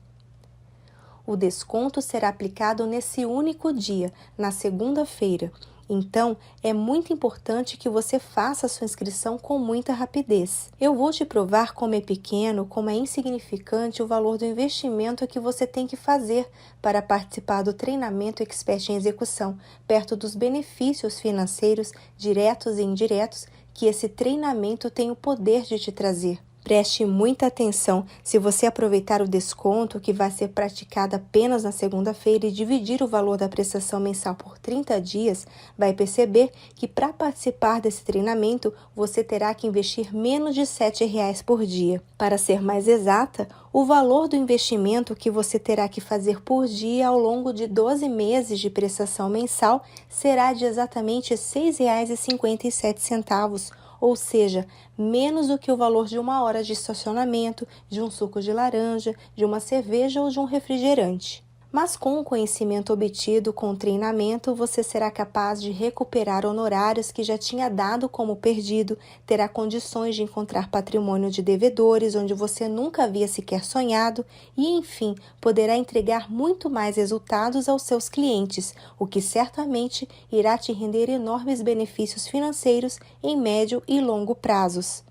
O desconto será aplicado nesse único dia, na segunda-feira. Então, é muito importante que você faça a sua inscrição com muita rapidez. Eu vou te provar como é pequeno, como é insignificante o valor do investimento que você tem que fazer para participar do treinamento Expert em Execução, perto dos benefícios financeiros, diretos e indiretos, que esse treinamento tem o poder de te trazer. Preste muita atenção. Se você aproveitar o desconto que vai ser praticado apenas na segunda-feira e dividir o valor da prestação mensal por 30 dias, vai perceber que para participar desse treinamento você terá que investir menos de R$ 7 por dia. Para ser mais exata, o valor do investimento que você terá que fazer por dia ao longo de 12 meses de prestação mensal será de exatamente R$ 6,57, ou seja, menos do que o valor de 1 hora de estacionamento, de um suco de laranja, de uma cerveja ou de um refrigerante. Mas com o conhecimento obtido com o treinamento, você será capaz de recuperar honorários que já tinha dado como perdido, terá condições de encontrar patrimônio de devedores onde você nunca havia sequer sonhado e, enfim, poderá entregar muito mais resultados aos seus clientes, o que certamente irá te render enormes benefícios financeiros em médio e longo prazos.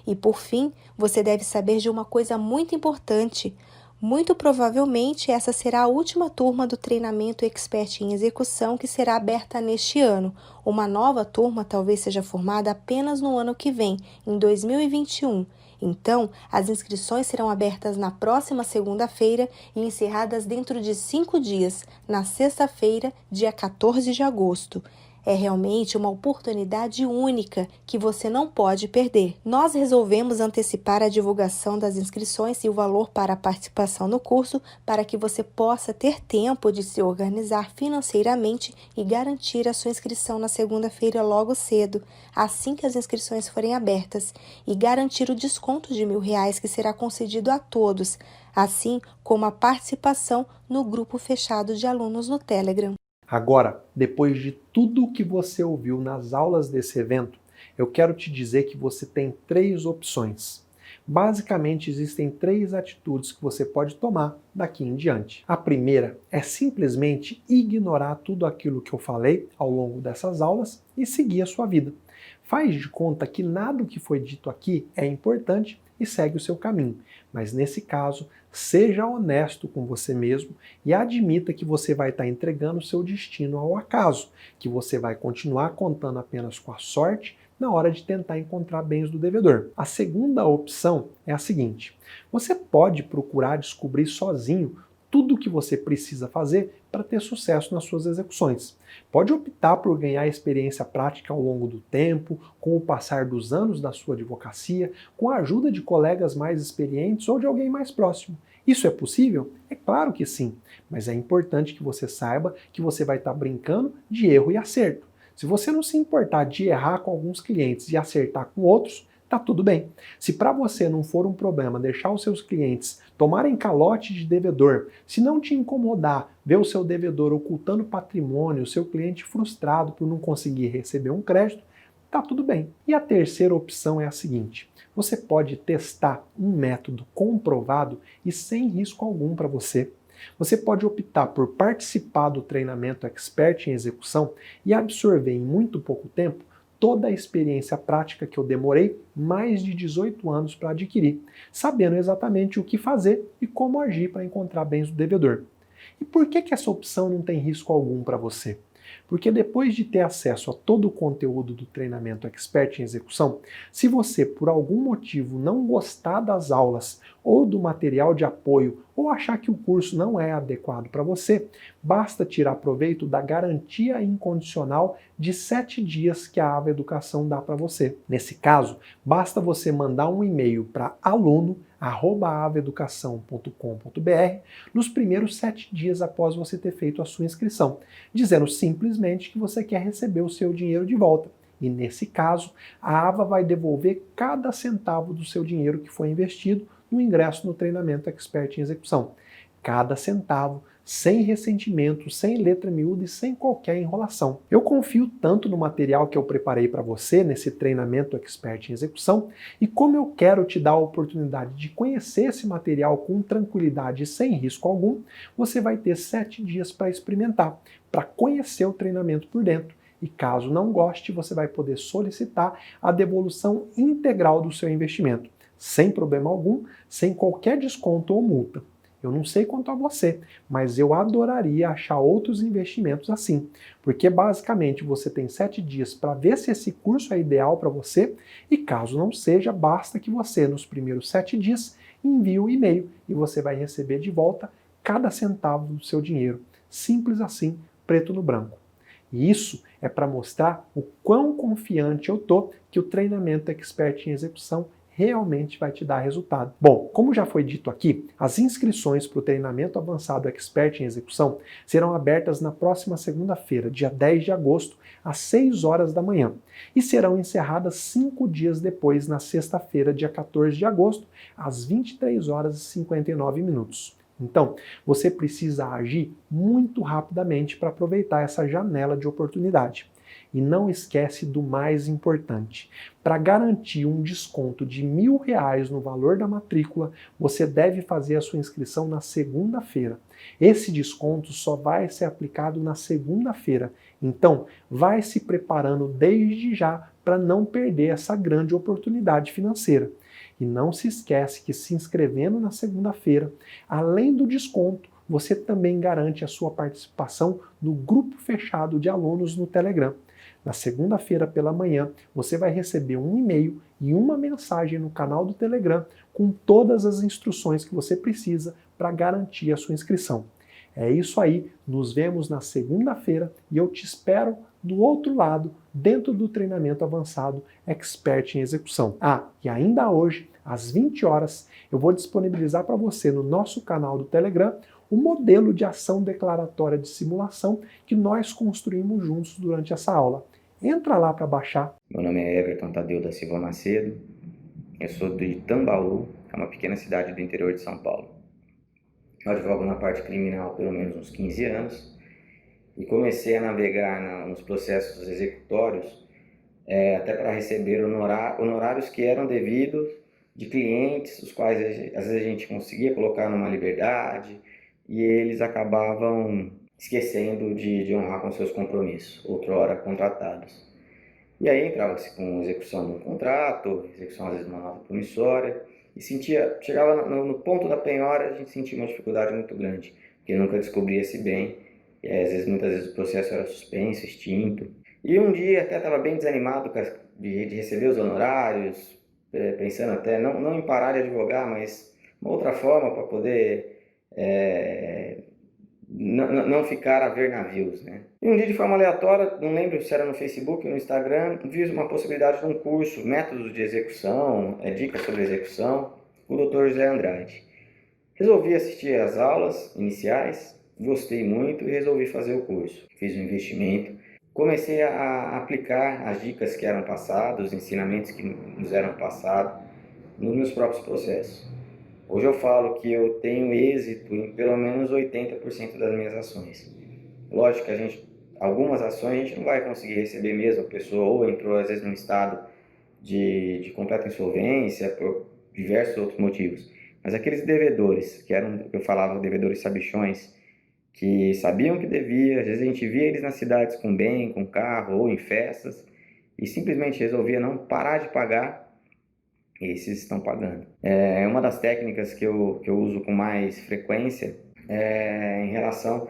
E, por fim, você deve saber de uma coisa muito importante. Muito provavelmente essa será a última turma do treinamento Expert em Execução que será aberta neste ano. Uma nova turma talvez seja formada apenas no ano que vem, em 2021. Então, as inscrições serão abertas na próxima segunda-feira e encerradas dentro de 5 dias, na sexta-feira, dia 14 de agosto. É realmente uma oportunidade única que você não pode perder. Nós resolvemos antecipar a divulgação das inscrições e o valor para a participação no curso para que você possa ter tempo de se organizar financeiramente e garantir a sua inscrição na segunda-feira logo cedo, assim que as inscrições forem abertas, e garantir o desconto de R$1.000 que será concedido a todos, assim como a participação no grupo fechado de alunos no Telegram. Agora, depois de tudo o que você ouviu nas aulas desse evento, eu quero te dizer que você tem 3 opções. Basicamente, existem 3 atitudes que você pode tomar daqui em diante. A primeira é simplesmente ignorar tudo aquilo que eu falei ao longo dessas aulas e seguir a sua vida. Faz de conta que nada do que foi dito aqui é importante e segue o seu caminho. Mas nesse caso, seja honesto com você mesmo e admita que você vai estar entregando o seu destino ao acaso, que você vai continuar contando apenas com a sorte na hora de tentar encontrar bens do devedor. A segunda opção é a seguinte: você pode procurar descobrir sozinho tudo o que você precisa fazer para ter sucesso nas suas execuções. Pode optar por ganhar experiência prática ao longo do tempo, com o passar dos anos da sua advocacia, com a ajuda de colegas mais experientes ou de alguém mais próximo. Isso é possível? É claro que sim, mas é importante que você saiba que você vai estar brincando de erro e acerto. Se você não se importar de errar com alguns clientes e acertar com outros, tá tudo bem. Se para você não for um problema deixar os seus clientes tomarem calote de devedor, se não te incomodar ver o seu devedor ocultando patrimônio, o seu cliente frustrado por não conseguir receber um crédito, tá tudo bem. E a terceira opção é a seguinte: você pode testar um método comprovado e sem risco algum para você. Você pode optar por participar do treinamento Expert em Execução e absorver em muito pouco tempo toda a experiência prática que eu demorei mais de 18 anos para adquirir, sabendo exatamente o que fazer e como agir para encontrar bens do devedor. E por que essa opção não tem risco algum para você? Porque depois de ter acesso a todo o conteúdo do treinamento Expert em Execução, se você por algum motivo não gostar das aulas ou do material de apoio ou achar que o curso não é adequado para você, basta tirar proveito da garantia incondicional de 7 dias que a Ava Educação dá para você. Nesse caso, basta você mandar um e-mail para aluno@avaeducação.com.br nos primeiros 7 dias após você ter feito a sua inscrição, dizendo simplesmente que você quer receber o seu dinheiro de volta. E nesse caso, a Ava vai devolver cada centavo do seu dinheiro que foi investido no ingresso no treinamento Expert em Execução. Cada centavo, sem ressentimento, sem letra miúda e sem qualquer enrolação. Eu confio tanto no material que eu preparei para você nesse treinamento Expert em Execução, e como eu quero te dar a oportunidade de conhecer esse material com tranquilidade e sem risco algum, você vai ter 7 dias para experimentar, para conhecer o treinamento por dentro. E caso não goste, você vai poder solicitar a devolução integral do seu investimento, sem problema algum, sem qualquer desconto ou multa. Eu não sei quanto a você, mas eu adoraria achar outros investimentos assim, porque basicamente você tem 7 dias para ver se esse curso é ideal para você, e caso não seja, basta que você, nos primeiros 7 dias, envie um e-mail e você vai receber de volta cada centavo do seu dinheiro. Simples assim, preto no branco. E isso é para mostrar o quão confiante eu tô que o treinamento Expert em Execução realmente vai te dar resultado. Bom, como já foi dito aqui, as inscrições para o treinamento avançado Expert em Execução serão abertas na próxima segunda-feira, dia 10 de agosto, às 6 horas da manhã, e serão encerradas 5 dias depois, na sexta-feira, dia 14 de agosto, às 23 horas e 59 minutos. Então, você precisa agir muito rapidamente para aproveitar essa janela de oportunidade. E não esquece do mais importante. Para garantir um desconto de R$1.000 no valor da matrícula, você deve fazer a sua inscrição na segunda-feira. Esse desconto só vai ser aplicado na segunda-feira. Então, vai se preparando desde já para não perder essa grande oportunidade financeira. E não se esquece que se inscrevendo na segunda-feira, além do desconto, você também garante a sua participação no grupo fechado de alunos no Telegram. Na segunda-feira pela manhã, você vai receber um e-mail e uma mensagem no canal do Telegram com todas as instruções que você precisa para garantir a sua inscrição. É isso aí, nos vemos na segunda-feira e eu te espero do outro lado, dentro do treinamento avançado Expert em Execução. E ainda hoje, às 20 horas, eu vou disponibilizar para você no nosso canal do Telegram o modelo de ação declaratória de simulação que nós construímos juntos durante essa aula. Entra lá para baixar. Meu nome é Everton Tadeu da Silva Macedo, eu sou de Tambaú, é uma pequena cidade do interior de São Paulo. Eu advogo na parte criminal há pelo menos uns 15 anos e comecei a navegar nos processos executórios até para receber honorários que eram devidos de clientes, os quais às vezes a gente conseguia colocar numa liberdade e eles acabavam esquecendo de honrar com seus compromissos, outrora contratados. E aí entrava-se com execução de um contrato, execução às vezes de uma nota promissória, e chegava no ponto da penhora, a gente sentia uma dificuldade muito grande, porque nunca descobria esse bem, e muitas vezes o processo era suspenso, extinto. E um dia até estava bem desanimado de receber os honorários, pensando até não em parar de advogar, mas uma outra forma para poder não ficar a ver navios, né? E um dia, de forma aleatória, não lembro se era no Facebook ou no Instagram, vi uma possibilidade de um curso, métodos de execução, dicas sobre execução, o Dr. José Andrade. Resolvi assistir às aulas iniciais, gostei muito e resolvi fazer o curso. Fiz um investimento, comecei a aplicar as dicas que eram passadas, os ensinamentos que nos eram passados nos meus próprios processos. Hoje eu falo que eu tenho êxito em pelo menos 80% das minhas ações. Lógico que algumas ações a gente não vai conseguir receber mesmo, a pessoa ou entrou às vezes num estado de completa insolvência por diversos outros motivos. Mas aqueles devedores, que eu falava devedores sabichões, que sabiam que devia, às vezes a gente via eles nas cidades com bem, com carro ou em festas, e simplesmente resolvia não parar de pagar. Esses estão pagando. Uma das técnicas que eu uso com mais frequência em relação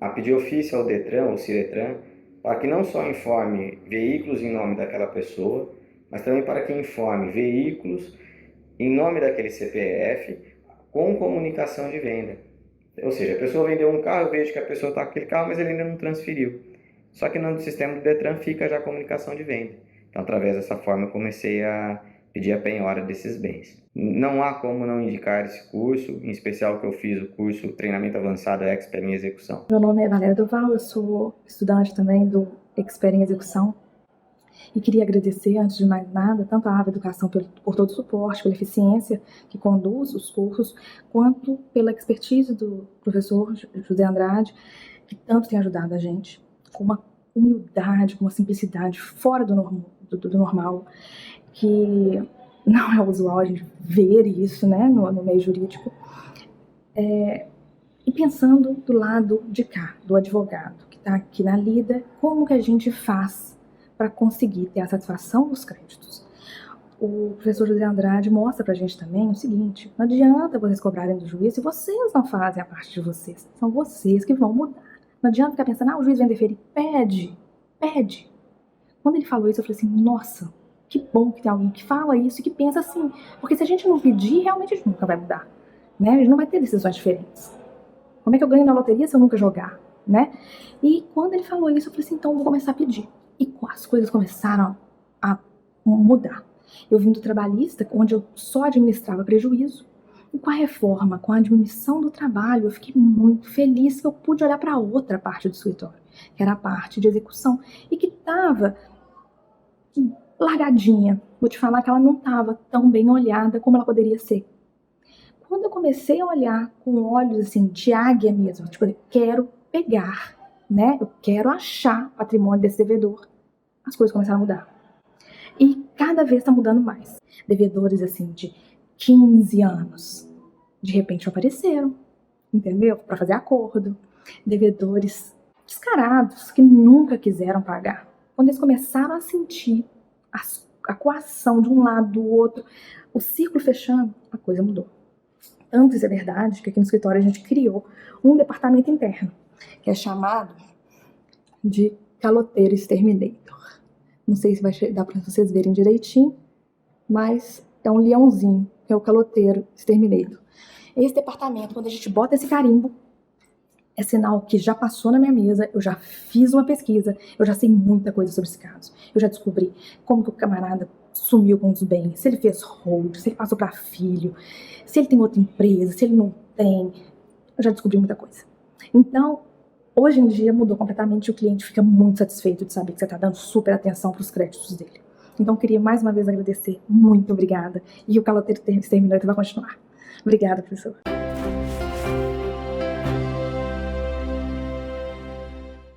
a pedir ofício ao Detran ou Ciretran para que não só informe veículos em nome daquela pessoa, mas também para que informe veículos em nome daquele CPF com comunicação de venda. Ou seja, a pessoa vendeu um carro, eu vejo que a pessoa está com aquele carro, mas ele ainda não transferiu. Só que no sistema do Detran fica já a comunicação de venda. Então, através dessa forma, eu comecei a pedir a penhora desses bens. Não há como não indicar esse curso, em especial que eu fiz o curso Treinamento Avançado Expert em Execução. Meu nome é Valéria Doval, eu sou estudante também do Expert em Execução e queria agradecer, antes de mais nada, tanto a Ava Educação por todo o suporte, pela eficiência que conduz os cursos, quanto pela expertise do professor José Andrade, que tanto tem ajudado a gente, com uma humildade, com uma simplicidade fora do normal, que não é usual a gente ver isso, né, no meio jurídico, e pensando do lado de cá, do advogado, que está aqui na lida, como que a gente faz para conseguir ter a satisfação dos créditos. O professor José Andrade mostra para a gente também o seguinte: não adianta vocês cobrarem do juiz se vocês não fazem a parte de vocês, são vocês que vão mudar. Não adianta ficar pensando, o juiz vem deferir, pede. Quando ele falou isso, eu falei assim, nossa, que bom que tem alguém que fala isso e que pensa assim. Porque se a gente não pedir, realmente a gente nunca vai mudar. Né? A gente não vai ter decisões diferentes. Como é que eu ganho na loteria se eu nunca jogar? Né? E quando ele falou isso, eu falei assim, então eu vou começar a pedir. E as coisas começaram a mudar. Eu vim do trabalhista, onde eu só administrava prejuízo. E com a reforma, com a diminuição do trabalho, eu fiquei muito feliz que eu pude olhar para outra parte do escritório, que era a parte de execução, e que estava largadinha. Vou te falar que ela não estava tão bem olhada como ela poderia ser. Quando eu comecei a olhar com olhos assim, de águia mesmo, tipo, eu quero pegar, né? Eu quero achar patrimônio desse devedor, as coisas começaram a mudar. E cada vez está mudando mais. Devedores assim de 15 anos, de repente apareceram, entendeu? Para fazer acordo. Devedores descarados, que nunca quiseram pagar. Quando eles começaram a sentir a coação de um lado, do outro, o círculo fechando, a coisa mudou. Tanto isso é verdade que aqui no escritório a gente criou um departamento interno, que é chamado de Caloteiro Exterminator. Não sei se vai dar para vocês verem direitinho, mas é um leãozinho, que é o Caloteiro Exterminator. Esse departamento, quando a gente bota esse carimbo, é sinal que já passou na minha mesa, eu já fiz uma pesquisa, eu já sei muita coisa sobre esse caso. Eu já descobri como que o camarada sumiu com os bens, se ele fez hold, se ele passou para filho, se ele tem outra empresa, se ele não tem. Eu já descobri muita coisa. Então, hoje em dia mudou completamente e o cliente fica muito satisfeito de saber que você está dando super atenção para os créditos dele. Então, eu queria mais uma vez agradecer. Muito obrigada. E o Caloteiro Exterminator vai continuar. Obrigada, professor.